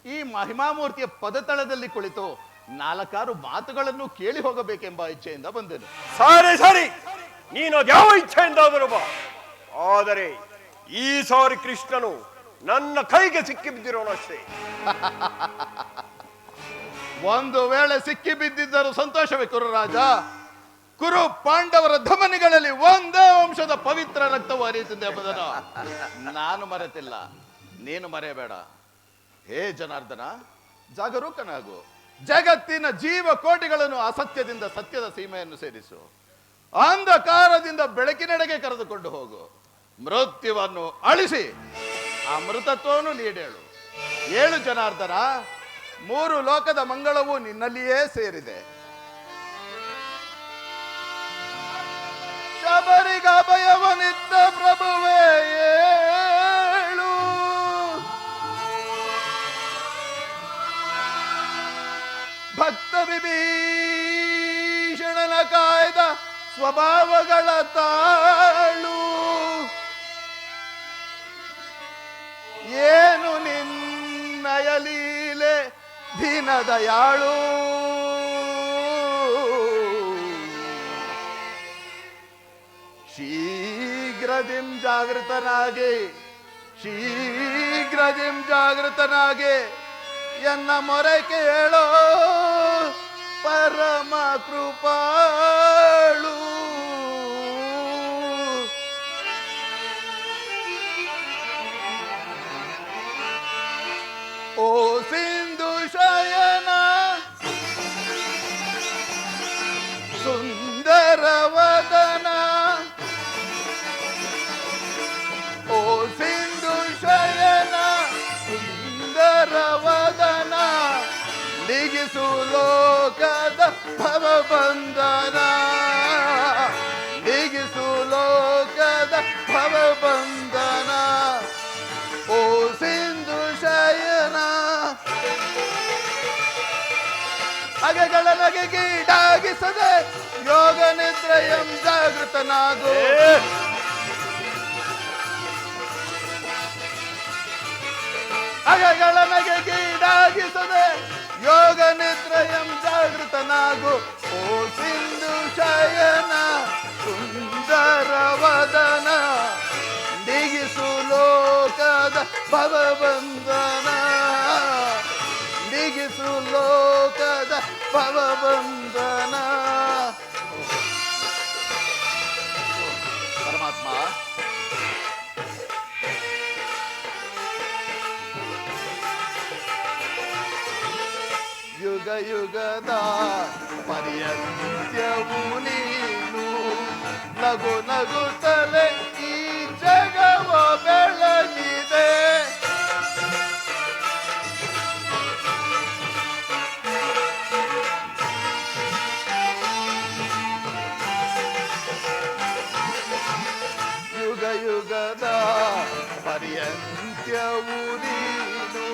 ಈ ಮಹಿಮಾಮೂರ್ತಿಯ ಪದತಳದಲ್ಲಿ ಕುಳಿತು 4 ಮಾತುಗಳನ್ನು ಕೇಳಿ ಹೋಗಬೇಕೆಂಬ ಇಚ್ಛೆಯಿಂದ ಬಂದೆನು. ಸರಿ, ನೀನು ಅದ್ಯಾವ ಇಚ್ಛೆಯಿಂದಾದರೂ ಬಾ. ಆದರೆ ಈ ಸಾರಿ ಕೃಷ್ಣನು ನನ್ನ ಕೈಗೆ ಸಿಕ್ಕಿ ಬಿದ್ದಿರೋನಷ್ಟೇ. ಒಂದು ವೇಳೆ ಸಿಕ್ಕಿ ಬಿದ್ದಿದ್ದರೂ ಸಂತೋಷವೇ ಕುರುರಾಜ. ಕುರು ಪಾಂಡವರ ಧಮನಿಗಳಲ್ಲಿ ಒಂದೇ ವಂಶದ ಪವಿತ್ರ ರಕ್ತವು ಹರಿಯುತ್ತಿದೆ ಎಂಬುದನ್ನು ನಾನು ಮರೆತಿಲ್ಲ, ನೀನು ಮರೆಯಬೇಡ. ಹೇ ಜನಾರ್ದನ, ಜಾಗರೂಕನಾಗು. ಜಗತ್ತಿನ ಜೀವ ಕೋಟಿಗಳನ್ನು ಅಸತ್ಯದಿಂದ ಸತ್ಯದ ಸೀಮೆಯನ್ನು ಸೇರಿಸು. ಅಂಧಕಾರದಿಂದ ಬೆಳಕಿನೆಡೆಗೆ ಕರೆದುಕೊಂಡು ಹೋಗು. ಮೃತ್ಯುವನ್ನು ಅಳಿಸಿ ಅಮೃತತ್ವವನ್ನು ನೀಡೇಳು. ಏಳು ಜನಾರ್ದನ, ಮೂರು ಲೋಕದ ಮಂಗಳವು ನಿನ್ನಲ್ಲಿಯೇ ಸೇರಿದೆ. ಶಬರಿಗ ಅಭಯವನಿದ್ದ ಪ್ರಭುವೇ ಏಳು. ಭಕ್ತ ವಿಭೀಷಣನ ಕಾಯ್ದ ಸ್ವಭಾವಗಳ ತಾಳು. ಏನು ನಿನ್ನಯ ಲೀಲೆ ದೀನದಯಾಳು. ಶೀಘ್ರದಿಂ ಜಾಗೃತನಾಗಿ ಎನ್ನ ಮೊರೆ ಕೇಳೋ ಪರಮ ಕೃಪಾಳು. ಓ ಸಿಂಧು ಶಯನ ಸುಂದರವದನ, ಓ ಸಿಂಧು ಶಯನ ಸುಂದರವದನ, ನಿಗಿಸು ಲೋಕದ ಭವಬಂಧನ, ನಿಗಿಸು ಲೋಕದ ಭವಬಂಧನ. ಓ ಸಿಂಧು ಶಯನ, ಅಗೆಗಳ ನಗೆಗೀಡಾಗಿಸದೆ ಯೋಗ ನಿದ್ರೆಯಂ ಜಾಗೃತನಾಗು. ಅಗೆಗಳ ನಗೆಗೀಡಾಗಿಸದೆ ಯೋಗ ನಿದ್ರೆಯಂ ಜಾಗೃತನಾಗು. ಓ ಸಿಂಧು ಶಯನ ಸುಂದರವದನ, ನಿಗಿಸು ಲೋಕದ ಭವಬಂಧನ, ನಿಗಿಸು ಲೋಕದ ಭವಬಂಧನ. ಪರಮಾತ್ಮ, ಯುಗ ಯುಗದ ಪರ್ಯಂತ್ಯವು ನೀನು, ನಗು ನಗುತ್ತಲೇ ಈ ಜಗವ ಬೆಳಗಿದೆ. ಯುಗ ಯುಗದ ಪರ್ಯಂತ್ಯವು ನೀನು,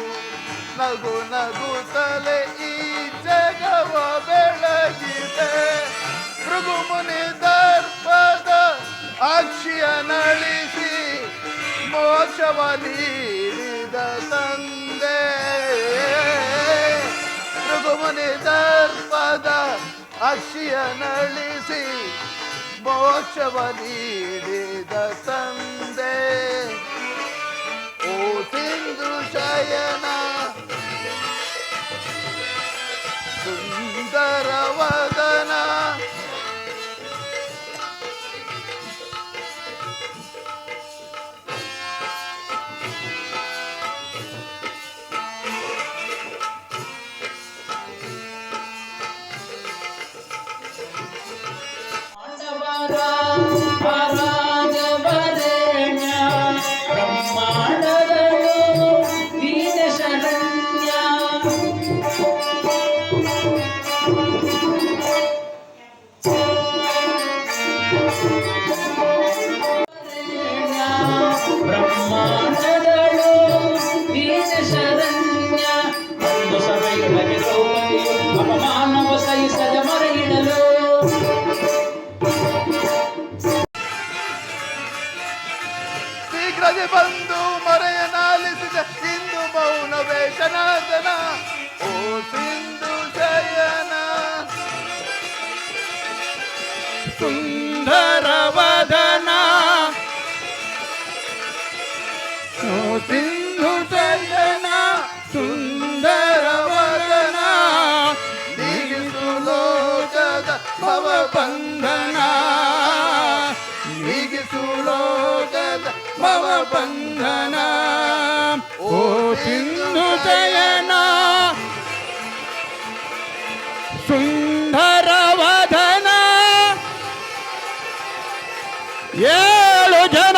ನಗು ನಗುತ್ತಲೇ ಈ ಜಗವ ಬೆಳಗಿದೆ. ಭೃಗುಮುನಿ ದರ್ಪದ ಅಕ್ಷಿಯ ನಳಿಸಿ ಮೋಕ್ಷವ ನೀಡಿದ ತಂದೆ. ಭೃಗುಮುನಿ ದರ್ಪದ ಅಕ್ಷಿಯ ನಳಿಸಿ ಮೋಕ್ಷವ ನೀಡಿದ ತಂದೆ. ಓ ಸಿಂಧು ಶಯನ ಸುಂದರವದನ, ಶೀಘ್ರದಿ ಬಂದು ಮರೆಯನಾಲಿಸಿದ ಇಂದು ಮೌನವೇ ಜನಾರ್ದನ. ಓ ಸಿಂಧು ಶಯನ ಸುಂದರವದನ, ಓ ಸಿಂಧು ಶಯನ ಸುಂದರವದನ, ನೀಗಿಸು ಲೋಕದ ಭವಬಂಧನ, ನೀಗಿಸು ಲೋಕದ ಭವಬಂಧನ. ಓ ಸಿಂಧು ಶಯನ ಸುಂದರವದನ, ಏಳು ಜನ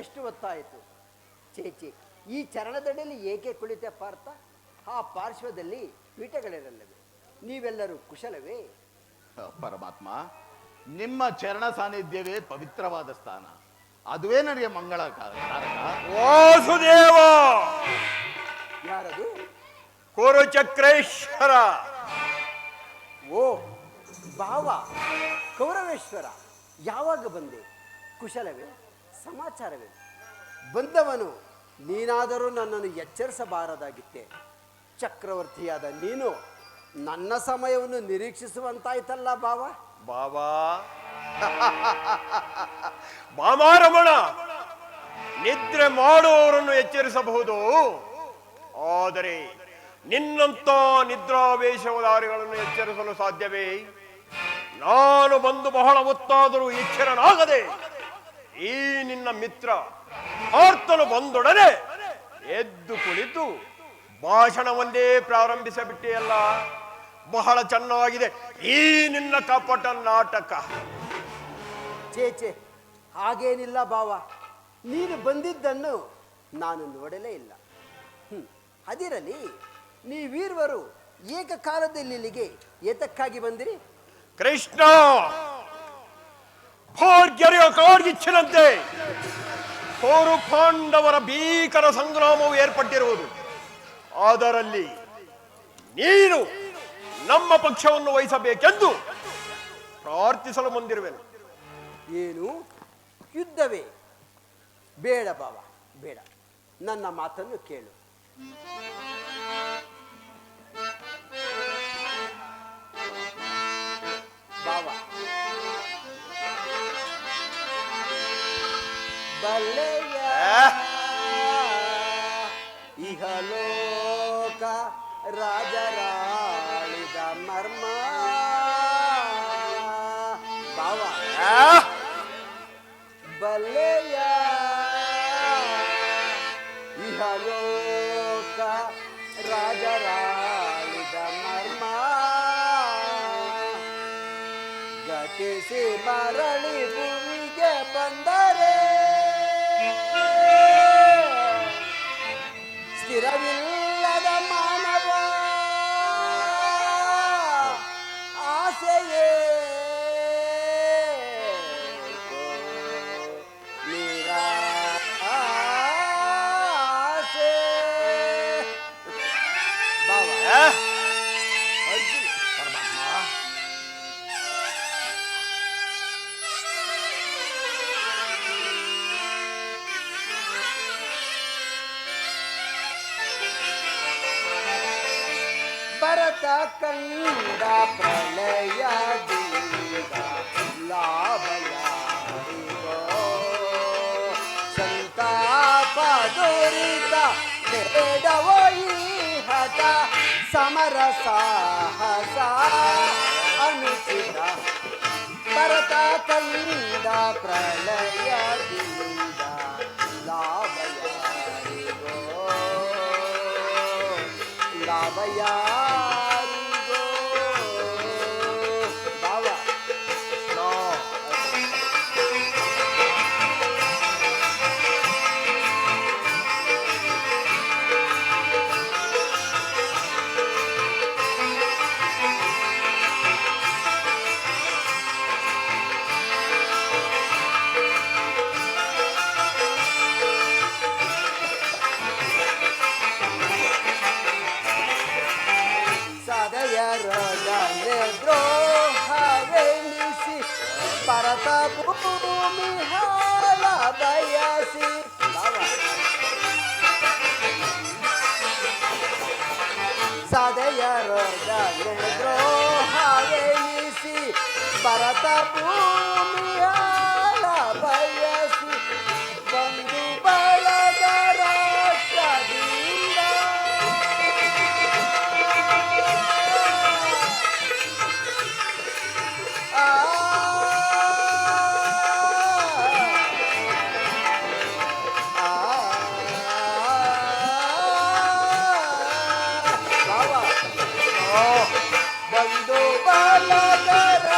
ಎಷ್ಟು ಹೊತ್ತಾಯಿತು? ಚೇಚೆ, ಈ ಚರಣದಡಿಯಲ್ಲಿ ಏಕೆ ಕುಳಿತೆ ಪಾರ್ಥ? ಆ ಪಾರ್ಶ್ವದಲ್ಲಿ ಪೀಠಗಳಿರಲ್ಲವೇ? ನೀವೆಲ್ಲರೂ ಕುಶಲವೇ? ಪರಮಾತ್ಮ, ನಿಮ್ಮ ಚರಣ ಸಾನ್ನಿಧ್ಯವೇ ಪವಿತ್ರವಾದ ಸ್ಥಾನ. ಅದುವೇ ನನಗೆ ಮಂಗಳ ಕಾರಕ. ವಾಸುದೇವ, ಯಾರದು? ಕುರುಚಕ್ರೇಶ್ವರ. ಓ ಭಾವ, ಕೌರವೇಶ್ವರ, ಯಾವಾಗ ಬಂದೆ? ಕುಶಲವೇ? ಸಮಾಚಾರವೇ? ಬಂದವನು ನೀನಾದರೂ ನನ್ನನ್ನು ಎಚ್ಚರಿಸಬಾರದಾಗಿತ್ತೆ. ಚಕ್ರವರ್ತಿಯಾದ ನೀನು ನನ್ನ ಸಮಯವನ್ನು ನಿರೀಕ್ಷಿಸುವಂತಾಯ್ತಲ್ಲ ಭಾವ. ಬಾಬಾ ಬಾಮಾರಮಣ, ನಿದ್ರೆ ಮಾಡುವವರನ್ನು ಎಚ್ಚರಿಸಬಹುದು, ಆದರೆ ನಿನ್ನಂತ ನಿದ್ರಾವೇಶವಧಾರಿಗಳನ್ನು ಎಚ್ಚರಿಸಲು ಸಾಧ್ಯವೇ? ನಾನು ಬಂದು ಬಹಳ ಹೊತ್ತಾದರೂ ಎಚ್ಚರನಾಗದೆ ಈ ನಿನ್ನ ಮಿತ್ರ ಆರ್ತನು ಬಂದೊಡನೆ ಎದ್ದು ಕುಳಿತು ಭಾಷಣವನ್ನೇ ಪ್ರಾರಂಭಿಸಿಬಿಟ್ಟಿಯಲ್ಲ. ಬಹಳ ಚೆನ್ನಾಗಿದೆ ಈ ನಿನ್ನ ಕಪಟ ನಾಟಕ. ಚೇಚೆ, ಹಾಗೇನಿಲ್ಲ ಭಾವ. ನೀನು ಬಂದಿದ್ದನ್ನು ನಾನು ನೋಡಲೇ ಇಲ್ಲ. ಅದಿರಲಿ, ನೀವೀರ್ವರು ಏಕಕಾಲದಲ್ಲಿ ಇಲ್ಲಿಗೆ ಏತಕ್ಕಾಗಿ ಬಂದಿರಿ? ಕೃಷ್ಣ, ಭಾಗ್ಯರಿಯ ಕಾಡ್ಗಿಚ್ಚಿನಂತೆ ಕೌರು ಪಾಂಡವರ ಭೀಕರ ಸಂಗ್ರಾಮವು ಏರ್ಪಟ್ಟಿರುವುದು. ಅದರಲ್ಲಿ ನೀನು ನಮ್ಮ ಪಕ್ಷವನ್ನು ವಹಿಸಬೇಕೆಂದು ಪ್ರಾರ್ಥಿಸಲು ಬಂದಿರುವೆನು. ಏನು ಯುದ್ಧವೇ? ಬೇಡ ಭಾವ, ಬೇಡ. ನನ್ನ ಮಾತನ್ನು ಕೇಳು. ಭಾವ, ಬಲ್ಲೆಯ ಇಹಲೋಕ ರಾಜರಾಳಿದ ಮರ್ಮ. ಭಾವ, ಬಲ್ಲೆಯ ಇಹಲೋಕ ರಾಜರಾಳಿದ ಮರ್ಮ. ಗತಿಸಿ ಮರಳಿ ಭೂಮಿಗೆ ಬಂದರೆ ಸ್ಥಿರವಿಲ್ಲದ ಮಾನವ ಆಸೆಯೇ ನಿರಾಸೆ. ಭಾವ, ಅರ್ಜುನ, ಭರತ ಕಂಡ ಪ್ರಳಯದಿಂದ ಲಾಭ ಯಾರಿಗೋ? ಸಂತಾಪ ದುರಿತ ಬೇಡವೋ ಈ ಹಠ, ಸಮರ ಸಾಹಸ ಅನುಚಿತ. ಭರತ ಕಂಡ ಪ್ರಳಯದಿಂದ ಲಾಭ ಯಾರಿಗೋ? ಲಾಭ ಯಾರಿಗೋ? ಭಾವ, ಸದಯರೊಡನೆ ದ್ರೋಹವೆನಿಸಿ ಭರತ ಭೂಮಿ ಹಾಳ ಬಯಸಿ. ಸದಯರೊಡನೆ ದ್ರೋಹವೆನಿಸಿ ಭರತ ಭೂಮಿ ಹಾಳ ಬಯಸಿ ಬಂದು ಬಳಗ ರಾಷ್ಟ್ರದಿಂದ ಬಂದು ಬಾಲಕರ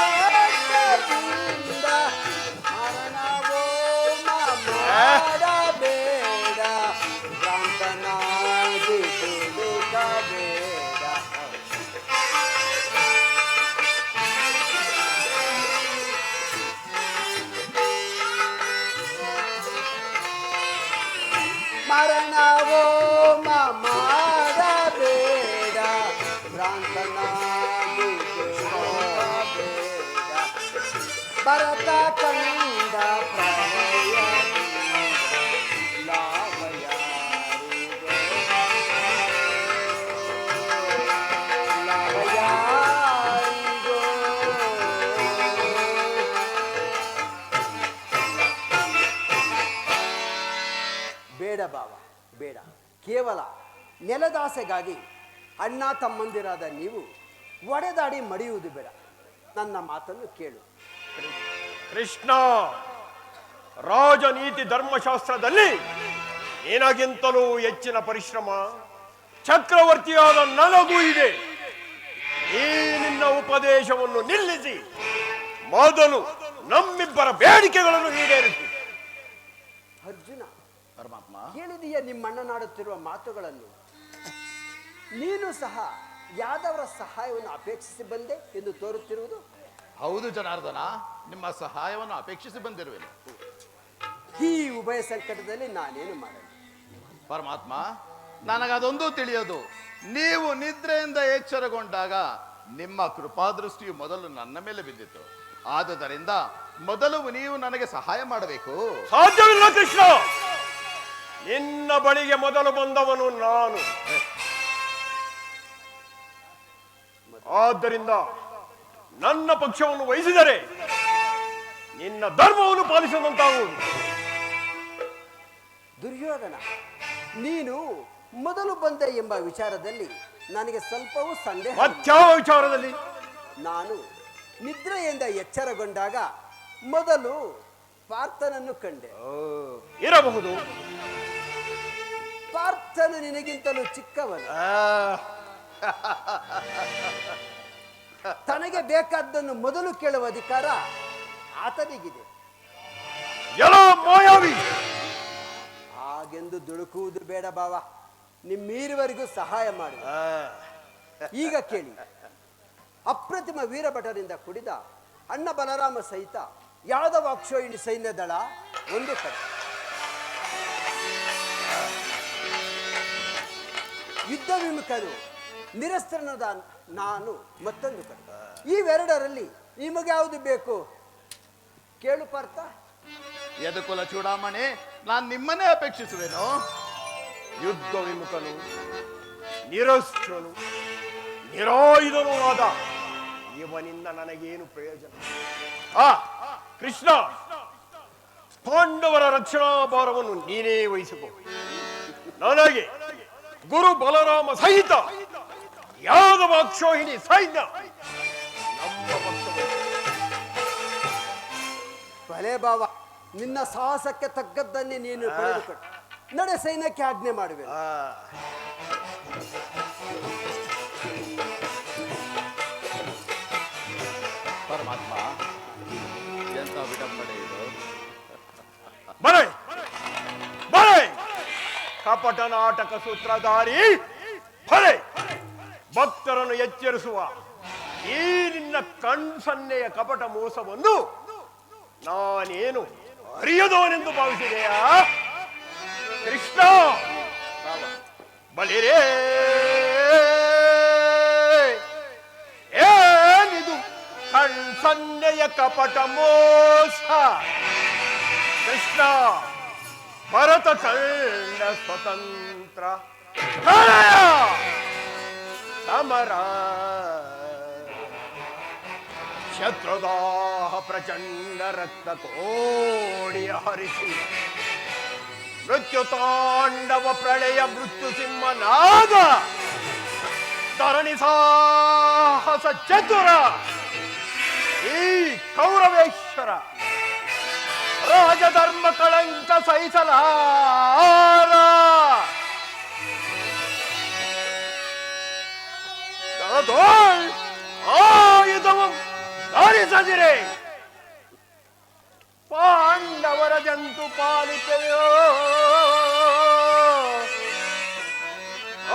ಮಾಡಬೇಡ ಭ್ರಾಂತನಾಗಿ ಬೇಡ ಭರತ ಕಂಡ ಪ್ರಳಯ ಲಾಭಯಾರಿಗೋ ಲಾಭಯಾರಿಗೋ ಬೇಡ ಬಾವ ಬೇಡ. ಕೇವಲ ನೆಲದಾಸೆಗಾಗಿ ಅಣ್ಣ ತಮ್ಮಂದಿರಾದ ನೀವು ಒಡೆದಾಡಿ ಮಡಿಯುವುದು ಬೇಡ. ನನ್ನ ಮಾತನ್ನು ಕೇಳು. ಕೃಷ್ಣ, ರಾಜನೀತಿ ಧರ್ಮಶಾಸ್ತ್ರದಲ್ಲಿ ನಿನಗಿಂತಲೂ ಹೆಚ್ಚಿನ ಪರಿಶ್ರಮ ಚಕ್ರವರ್ತಿಯಾದ ನನಗೂ ಇದೆ. ಈ ನಿನ್ನ ಉಪದೇಶವನ್ನು ನಿಲ್ಲಿಸಿ ಮೊದಲು ನಮ್ಮಿಬ್ಬರ ಬೇಡಿಕೆಗಳನ್ನು ಈಡೇರಿಸಿ. ಅರ್ಜುನ, ಪರಮಾತ್ಮ, ಕೇಳಿದೀಯ ನಿಮ್ಮಣ್ಣನಾಡುತ್ತಿರುವ ಮಾತುಗಳನ್ನು? ನೀನು ಸಹ ಯಾದವರ ಸಹಾಯವನ್ನು ಅಪೇಕ್ಷಿಸಿ ಬಂದೆ ಎಂದು ತೋರುತ್ತಿರುವುದು? ಹೌದು ಜನಾರ್ದನ, ನಿಮ್ಮ ಸಹಾಯವನ್ನು ಅಪೇಕ್ಷಿಸಿ ಬಂದಿರುವೆನು. ಈ ಉಭಯ ಸಂಕಟದಲ್ಲಿ ನಾನೇನು ಮಾಡಲಿ? ಪರಮಾತ್ಮ, ನನಗದೊಂದು ತಿಳಿಯೋದು, ನೀವು ನಿದ್ರೆಯಿಂದ ಎಚ್ಚರಗೊಂಡಾಗ ನಿಮ್ಮ ಕೃಪಾದೃಷ್ಟಿಯು ಮೊದಲು ನನ್ನ ಮೇಲೆ ಬಿದ್ದಿತ್ತು. ಆದುದರಿಂದ ಮೊದಲು ನೀವು ನನಗೆ ಸಹಾಯ ಮಾಡಬೇಕು. ಸಾಧ್ಯವಿಲ್ಲ ಕೃಷ್ಣ, ನಿನ್ನ ಬಳಿಗೆ ಮೊದಲು ಬಂದವನು ನಾನು. ಆದ್ದರಿಂದ ನನ್ನ ಪಕ್ಷವನ್ನು ವಹಿಸಿದರೆ ನಿನ್ನ ಧರ್ಮವನ್ನು ಪಾಲಿಸಿದಂತಾಗುವುದು. ದುರ್ಯೋಧನ, ನೀನು ಮೊದಲು ಬಂದೆ ಎಂಬ ವಿಚಾರದಲ್ಲಿ ನನಗೆ ಸ್ವಲ್ಪವೂ ಸಂದೇಹ ಇಲ್ಲ. ಮತ್ಯಾವ ವಿಚಾರದಲ್ಲಿ? ನಾನು ನಿದ್ರೆಯಿಂದ ಎಚ್ಚರಗೊಂಡಾಗ ಮೊದಲು ಪಾರ್ಥನನ್ನು ಕಂಡೆ. ಇರಬಹುದು. ಪಾರ್ಥನು ನಿನಗಿಂತಲೂ ಚಿಕ್ಕವನು. ತನಗೆ ಬೇಕಾದ್ದನ್ನು ಮೊದಲು ಕೇಳುವ ಅಧಿಕಾರ ಆತನಿಗಿದೆ. ಎಲ್ಲ ಮಾಯಾವಿ. ಹಾಗೆಂದು ದುಡುಕುವುದು ಬೇಡ ಬಾವ. ನಿಮ್ಮೀರುವರೆಗೂ ಸಹಾಯ ಮಾಡಿ. ಈಗ ಕೇಳಿ, ಅಪ್ರತಿಮ ವೀರಭಟರಿಂದ ಕುಡಿದ ಅಣ್ಣ ಬಲರಾಮ ಸಹಿತ ಯಾದವ ಅಕ್ಷೋಹಿಣಿ ಸೈನ್ಯ ದಳ ಒಂದು ಕಡೆ, ಯುದ್ಧ ವಿಮುಖನು ನಿರಸ್ತ್ರನಾದ ನಾನು ಮತ್ತೊಂದು ಕಡೆ. ಇವೆರಡರಲ್ಲಿ ನಿಮಗೆ ಯಾವುದು ಬೇಕು ಕೇಳು ಪಾರ್ಥ. ಯದುಕುಲ ಚೂಡಾಮಣಿ, ನಾನು ನಿಮ್ಮನ್ನೇ ಅಪೇಕ್ಷಿಸುವೆನು. ಯುದ್ಧ ವಿಮುಖನು, ನಿರಸ್ತ್ರನು, ನಿರಾಯುಧನೂ ಆದ ಇವನಿಂದ ನನಗೇನು ಪ್ರಯೋಜನ? ಕೃಷ್ಣ, ಪಾಂಡವರ ರಕ್ಷಣಾ ಭಾರವನ್ನು ನೀನೇ ವಹಿಸಿಕೊ. ನನಗೆ ಗುರು ಬಲರಾಮ ಸಹಿತ ಯಾದವ ಅಕ್ಷೋಹಿಣಿ ಸೈನ್ಯ ನಮ್ಮ ಪಕ್ಷವು. ಭಲೆ ಬಾವ, ನಿನ್ನ ಸಾಹಸಕ್ಕೆ ತಕ್ಕದ್ದನ್ನೇ ನೀನು ಪಡೆದುಕೊಂಡು ನಡೆ, ಸೈನ್ಯಕ್ಕೆ ಆಜ್ಞೆ ಮಾಡುವೆ. ಪರಮಾತ್ಮ, ಎಂತ ವಿಡಂಬನೆ ಇದು. ಬರೆ ಬರೆ ಕಪಟ ನಾಟಕ ಸೂತ್ರಧಾರಿ, ಬರೆ ಭಕ್ತರನ್ನು ಎಚ್ಚರಿಸುವ ಈ ನಿನ್ನ ಕಣ್ಸನ್ನೆಯ ಕಪಟ ಮೋಸವನ್ನು ನಾನೇನು ಅರಿಯದವನೆಂದು ಭಾವಿಸಿದೆಯಾ? ಕೃಷ್ಣ, ಬಲಿರೇ, ಏನಿದು ಕಣ್ಸನ್ನೆಯ ಕಪಟ ಮೋಸ? ಕೃಷ್ಣ, ಭರತ ಕಂಡ ಸ್ವತಂತ್ರ ಪ್ರಳಯ ಸಮರ, ಶತ್ರುದಾಹ ಪ್ರಚಂಡ ರಕ್ತ ಕೋಡಿಯ ಹರಿಸಿ ಮೃತ್ಯು ತಾಂಡವ ಪ್ರಳಯ ಮೃತ್ಯು ಸಿಂಹನಾದ ಧರಣಿ ಸಾಹಸ ಚತುರ ಈ ಕೌರವೇಶ್ವರ ರಾಜಧರ್ಮ ಕಳಂಕ ಸಹಿಸಲಾರ. ಆಯುಧವಂ ಧರಿಸದಿರೆ ಪಾಂಡವರ ಜಂತು ಪಾಲಿಕೆಯೋ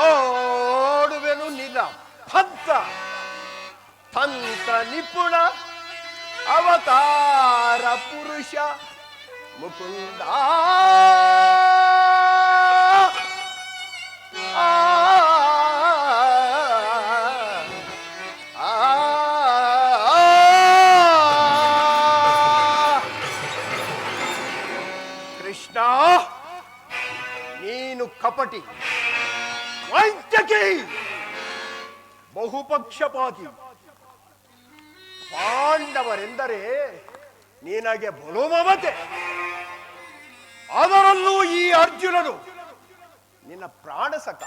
ಓಡುವೆನು ನಿಲ ಪಂಥ ತಂತ್ರ ನಿಪುಣ ಅವತಾರ ಪುರುಷ ಮುಕುಂದ. ಕಪಟಿ, ವಂಚಕಿ, ಬಹುಪಕ್ಷಪಾತಿ. ಪಾಂಡವರೆಂದರೆ ನಿನಗೆ ಬಲು ಮಮತೆ. ಅದರಲ್ಲೂ ಈ ಅರ್ಜುನನು ನಿನ್ನ ಪ್ರಾಣ ಸಖ.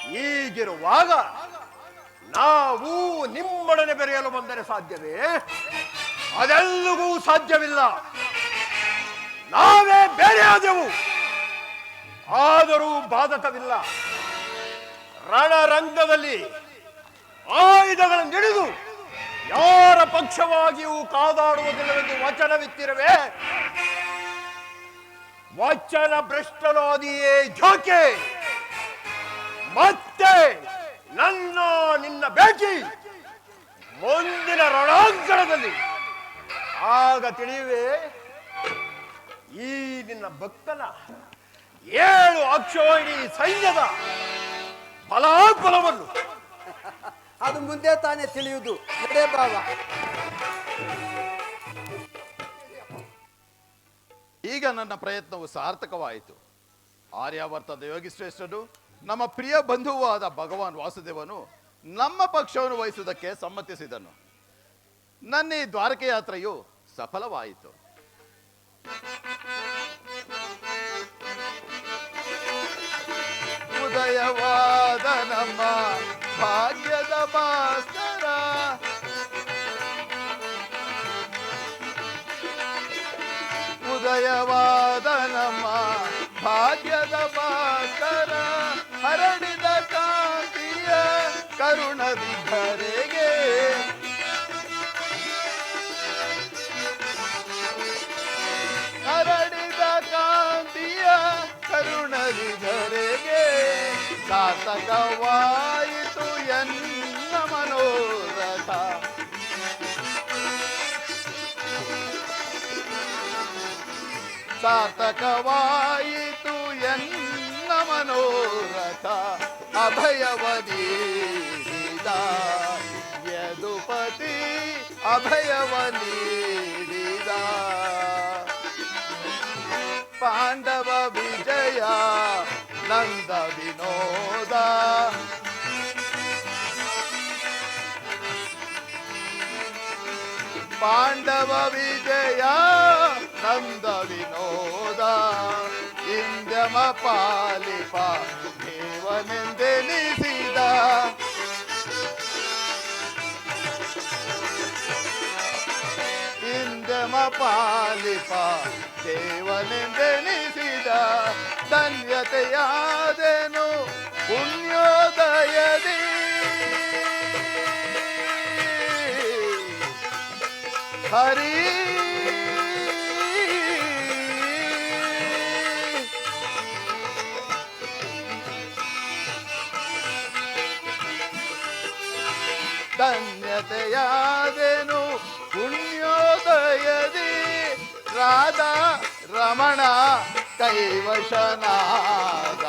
ಹೀಗಿರುವಾಗ ನಾವು ನಿಮ್ಮೊಡನೆ ಬೆರೆಯಲು ಬಂದರೆ ಸಾಧ್ಯವೇ? ಅದೆಲ್ಲಗೂ ಸಾಧ್ಯವಿಲ್ಲ. ನಾವೇ ಬೇರೆಯಾದೆವು, ಆದರೂ ಬಾಧಕವಿಲ್ಲ. ರಣರಂಗದಲ್ಲಿ ಆಯುಧಗಳನ್ನು ಹಿಡಿದು ಯಾರ ಪಕ್ಷವಾಗಿಯೂ ಕಾದಾಡುವುದಿಲ್ಲವೆಂದು ವಚನವಿತ್ತಿರುವೆ. ವಚನ ಭ್ರಷ್ಟನಾದಿಯೇ ಜೋಕೆ. ಮತ್ತೆ ನಿನ್ನ ಭೇಟಿ ಮುಂದಿನ ರಣಾಂಗಣದಲ್ಲಿ. ಆಗ ತಿಳಿಯುವೆ ಈ ನಿನ್ನ ಭಕ್ತನ 7 ಅಕ್ಷೋಹಿಣಿ ಸೈನ್ಯದ ಫಲಾಫಲವನ್ನು. ಅದು ಮುಂದೆ ತಾನೇ ತಿಳಿಯುವುದು. ನಡೆ ಬಾವ. ಈಗ ನನ್ನ ಪ್ರಯತ್ನವು ಸಾರ್ಥಕವಾಯಿತು. ಆರ್ಯಾವರ್ತದ ಯೋಗಿಶ್ರೇಷ್ಠನು ನಮ್ಮ ಪ್ರಿಯ ಬಂಧುವಾದ ಭಗವಾನ್ ವಾಸುದೇವನು ನಮ್ಮ ಪಕ್ಷವನ್ನು ವಹಿಸುವುದಕ್ಕೆ ಸಮ್ಮತಿಸಿದನು. ನನ್ನ ಈ ದ್ವಾರಕೆ ಯಾತ್ರೆಯು ಸಫಲವಾಯಿತು. ಉದಯವಾದ ನಮ್ಮ ಭಾಗ್ಯದ ಭಾಸ್ಕರ, ಉದಯವಾದ ನಮ್ಮ ಭಾಗ್ಯದ ಭಾಸ್ಕರ, ಹರಡಿದ ಕಾಂತಿಯ ಕರುಣದಿ ಧರೆಗೆ, ಹರಡಿದ ಕಾಂತಿಯ ಕರುಣದಿ ಧರೆಗೆ, ಸಾರ್ಥಕವಾಯಿತು ಎನ್ನ ಮನೋರಥ. ಸಾರ್ಥಕವಾಯಿತು ಎನ್ನ ಮನೋರಥ. ಅಭಯವನೀಡಿದ ಯದುಪತಿ, ಅಭಯವನೀಡಿದ ಪಾಂಡವ ವಿಜಯ ನಂದ ವಿನೋದ. ಪಾಂಡವ ವಿಜಯ ನಂದ ವಿನೋದ, ಇಂದ್ರಮ ಪಾಲಿಪ ದೇವನೆಂದೆನಿಸಿದ. ಇಂದ್ರಮ ಪಾಲಿಪ ದೇವನೆಂದೆನಿಸಿದ. ಧನ್ಯತೆಯಾದೆನು ಪುಣ್ಯೋದಯದಿ, ಹರಿ ಧನ್ಯತೆಯಾದೆನು ಪುಣ್ಯೋದಯದಿ. ರಾಧಾ ರಮಣ ಕೈವಶನಾದ,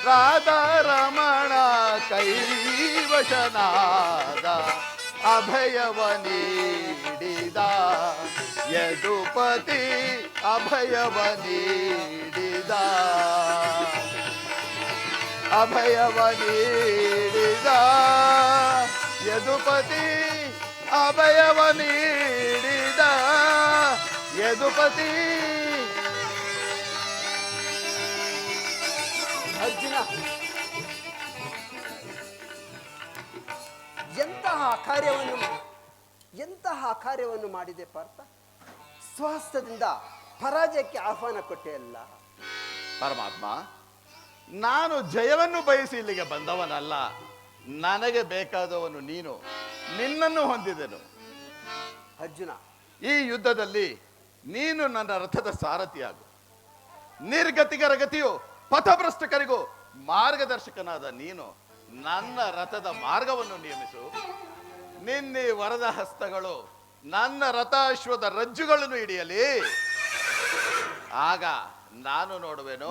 ರಾಧಾ ರಮಣ ಕೈವಶನಾದ. ಅಭಯವ ನೀಡಿದ ಯದುಪತಿ, ಅಭಯವ ನೀಡಿದ. ಅಭಯವ ನೀಡಿದ ಯದುಪತಿ, ಅಭಯವ ನೀಡಿದ ಯದುಪತಿ. ಅರ್ಜುನ, ಎಂತಹ ಕಾರ್ಯವನ್ನು ಮಾಡಿದೆ ಪಾರ್ಥ. ಸ್ವಹಸ್ತದಿಂದ ಪರಾಜಯಕ್ಕೆ ಆಹ್ವಾನ ಕೊಟ್ಟೆಯಲ್ಲ. ಪರಮಾತ್ಮ, ನಾನು ಜಯವನ್ನು ಬಯಸಿ ಇಲ್ಲಿಗೆ ಬಂದವನಲ್ಲ. ನನಗೆ ಬೇಕಾದವನು ನೀನು. ನಿನ್ನನ್ನು ಹೊಂದಿದೆನು. ಅರ್ಜುನ, ಈ ಯುದ್ಧದಲ್ಲಿ ನೀನು ನನ್ನ ರಥದ ಸಾರಥಿಯಾಗು. ನಿರ್ಗತಿಗರ ಗತಿಯು ಪಥಭ್ರಷ್ಟಕರಿಗೂ ಮಾರ್ಗದರ್ಶಕನಾದ ನೀನು ನನ್ನ ರಥದ ಮಾರ್ಗವನ್ನು ನಿಯಮಿಸು. ನಿನ್ನೆ ವರದ ಹಸ್ತಗಳು ನನ್ನ ರಥಾಶ್ವದ ರಜ್ಜುಗಳನ್ನು ಹಿಡಿಯಲಿ. ಆಗ ನಾನು ನೋಡುವೆನು,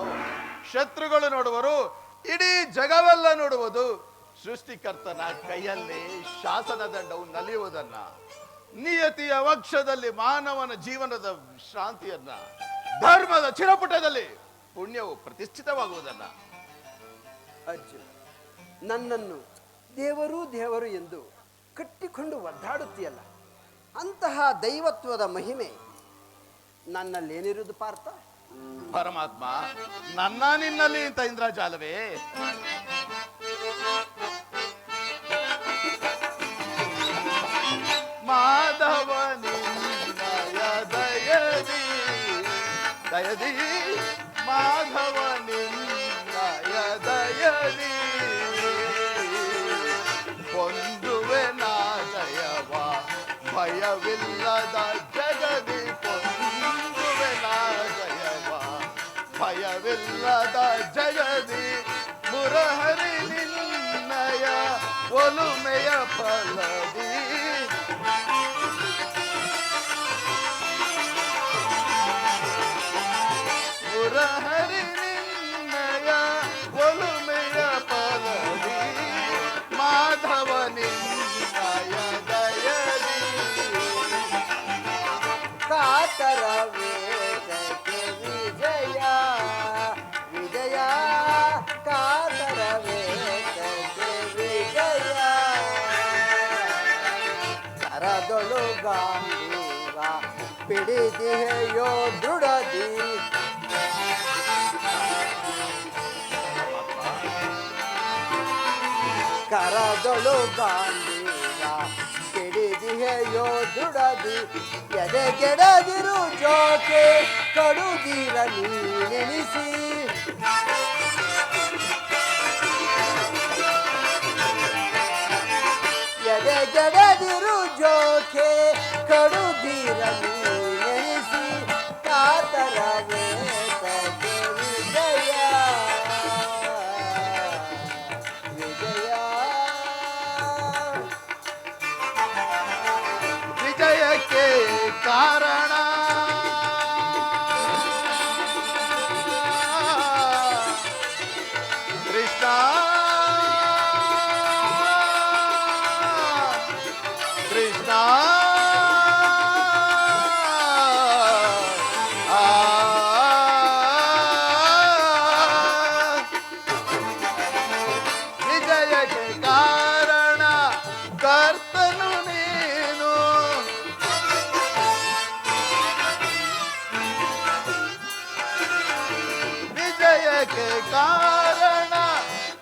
ಶತ್ರುಗಳು ನೋಡುವರು, ಇಡೀ ಜಗವೆಲ್ಲ ನೋಡುವುದು ಸೃಷ್ಟಿಕರ್ತನ ಕೈಯಲ್ಲಿ ಶಾಸನ ದಂಡವು ನಲಿಯುವುದನ್ನ. ನಿಯತಿಯ ವಕ್ಷದಲ್ಲಿ ಮಾನವನ ಜೀವನದ ಶಾಂತಿಯನ್ನ, ಧರ್ಮದ ಚಿರಪುಟದಲ್ಲಿ ಪುಣ್ಯವು ಪ್ರತಿಷ್ಠಿತವಾಗುವುದನ್ನ. ಅರ್ಜುನ, ನನ್ನನ್ನು ದೇವರು ದೇವರು ಎಂದು ಕಟ್ಟಿಕೊಂಡು ಒದ್ದಾಡುತ್ತೀಯಲ್ಲ, ಅಂತಹ ದೈವತ್ವದ ಮಹಿಮೆ ನನ್ನಲ್ಲೇನಿರುವುದು ಪಾರ್ಥ? ಪರಮಾತ್ಮ, ನನ್ನ ನಿನ್ನಲ್ಲಿ ಇಂಥ ಇಂದ್ರಜಾಲವೇ? ಮಾಧವ ನಿನ್ನಯ ದಯದಿ ದಯದಿ, ಮಾಧವ ನಿನ್ನಯ ದಯದಿ ಹೊಂದುವೆ ನಾ ದಯವ, ಭಯವಿಲ್ಲದ ಜಗದಿ ಹೊಂದುವೆ ನಾ ದಯವ, ಭಯವಿಲ್ಲದ ಜಗದಿ ಮುರಹರಿ ನಿನ್ನಯ ಒಲುಮೆಯ ಫಲದಿ. ಮುರಹರಿ ನಿನ್ನಯ ಒಲುಮೆಯ ಫಲದಿ, ಮಾಧವ ನಿನ್ನಯ ದಯದಿ ಕಾತರ ವೇದಕ್ಕೆ ವಿಜಯ ವಿಜಯ, ಕಾತರ ವೇದಕ್ಕೆ ವಿಜಯ, ಕರದೊಳು ಗಾಂಧೀವ ಪಿಡಿದಿಯೋ ದೃಢದಿ. ಕರದೊಳು ಗಾಂಧೀವ ಪಿಡಿದಿಯೋ ದೃಢದಿ, ಎದೆಗೆಡದಿರು ಜೋಕೆ ಕಡುಗಿರ ನೀನೆನಿಸಿ. ಎದೆಗೆಡದಿರು ಜೋಕೆ ಕಡುಗಿರ ನೀನೆನಿಸಿ, ಕಾತರ ವೇದಕ್ಕೆ ವಿಜಯ ವಿಜಯ. ವಿಜಯಕ್ಕೆ ಕಾರಣ ಕೃಷ್ಣ, ಕೃಷ್ಣ ವಿಜಯಕ್ಕೆ ಕಾರಣ ಕರ್ತನು ನೀನು. ವಿಜಯಕ್ಕೆ ಕಾರಣ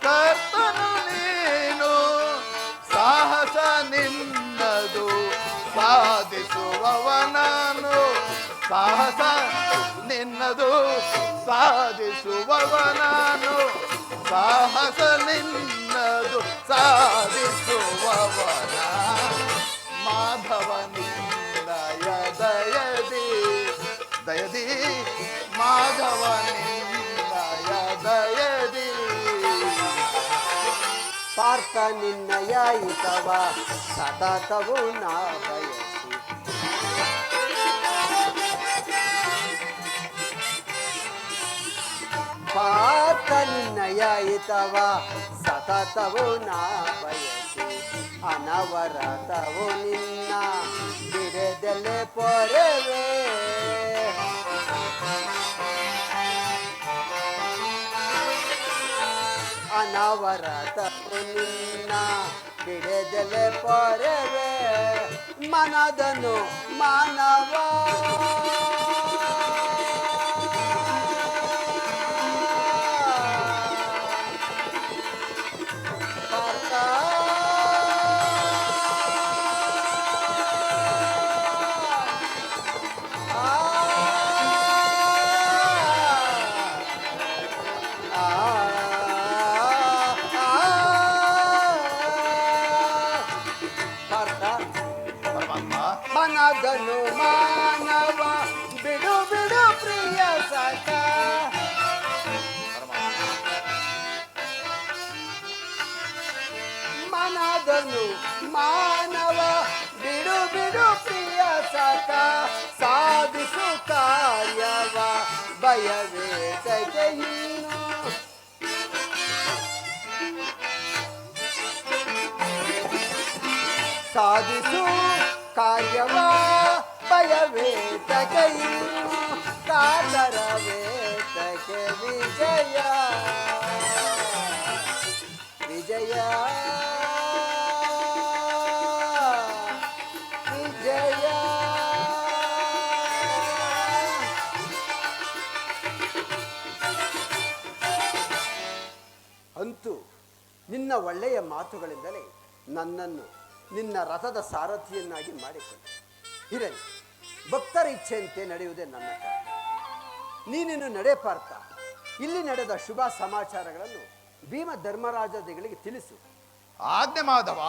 ಕರ್ತನು ನೀನು, ಸಾಹಸ ನಿನ್ನದು ಸಾಧಿಸುವವನನು, ಸಾಹಸ ನಿನ್ನದು ಸಾಧಿಸುವವನನು, ಸಾಹಸ ನಿನ್ನದು ಸಾಧಿಸುವವನ. ಮಾಧವ ನಿನ್ನಯ ದಯದಿ ದಯದಿ, ಮಾಧವ ನಿನ್ನಯ ದಯದಿ ಪಾರ್ಥ ನಿನ್ನಯ ಹಿತವ ಸತತವು ನಾ ಬಯಸಿ. ಪಾರ್ಥ ನಿನ್ನಯ ಹಿತವ ಸತತವು ನಾ ಬಯಸಿ, ಅನವರತವು ನಿನ್ನ ಬಿಡದೆಲೆ ಪೊರೆವೆ. ಅನವರತವು ನಿನ್ನ ಬಿಡದೆಲೆ ಪೊರೆವೆ, ಮನದನು ಮಾನವ ಮನದನು ಮಾನವ ಬಿಡು ಬಿಡು ಪ್ರಿಯ ಸಖ. ಮನದನು ಮಾನವ ಬಿಡು ಬಿಡು ಪ್ರಿಯ ಸಖ, ಸಾಧಿಸು ಕಾರ್ಯವ ಭಯವೇ ತಗೆಯೀನು. ಸಾಧಿಸು ಕಾರ್ಯವ ಭಯವೇತಕೆ ಇನ್ನು ಕಾತರವೇತಕೆ ವಿಜಯ ವಿಜಯ ವಿಜಯ. ಅಂತೂ ನಿನ್ನ ಒಳ್ಳೆಯ ಮಾತುಗಳಿಂದಲೇ ನನ್ನನ್ನು ನಿನ್ನ ರಥದ ಸಾರಥಿಯನ್ನಾಗಿ ಮಾಡಿಕೊಂಡೆ. ಇರಲಿ, ಭಕ್ತರ ಇಚ್ಛೆಯಂತೆ ನಡೆಯುವುದೇ ನನ್ನ ಕರ್ಮ. ನೀನಿನ್ನು ನಡೆ ಪಾರ್ಥ. ಇಲ್ಲಿ ನಡೆದ ಶುಭ ಸಮಾಚಾರಗಳನ್ನು ಭೀಮ ಧರ್ಮರಾಜರಿಗೆ ತಿಳಿಸು. ಆಜ್ಞೆ ಮಾಧವ.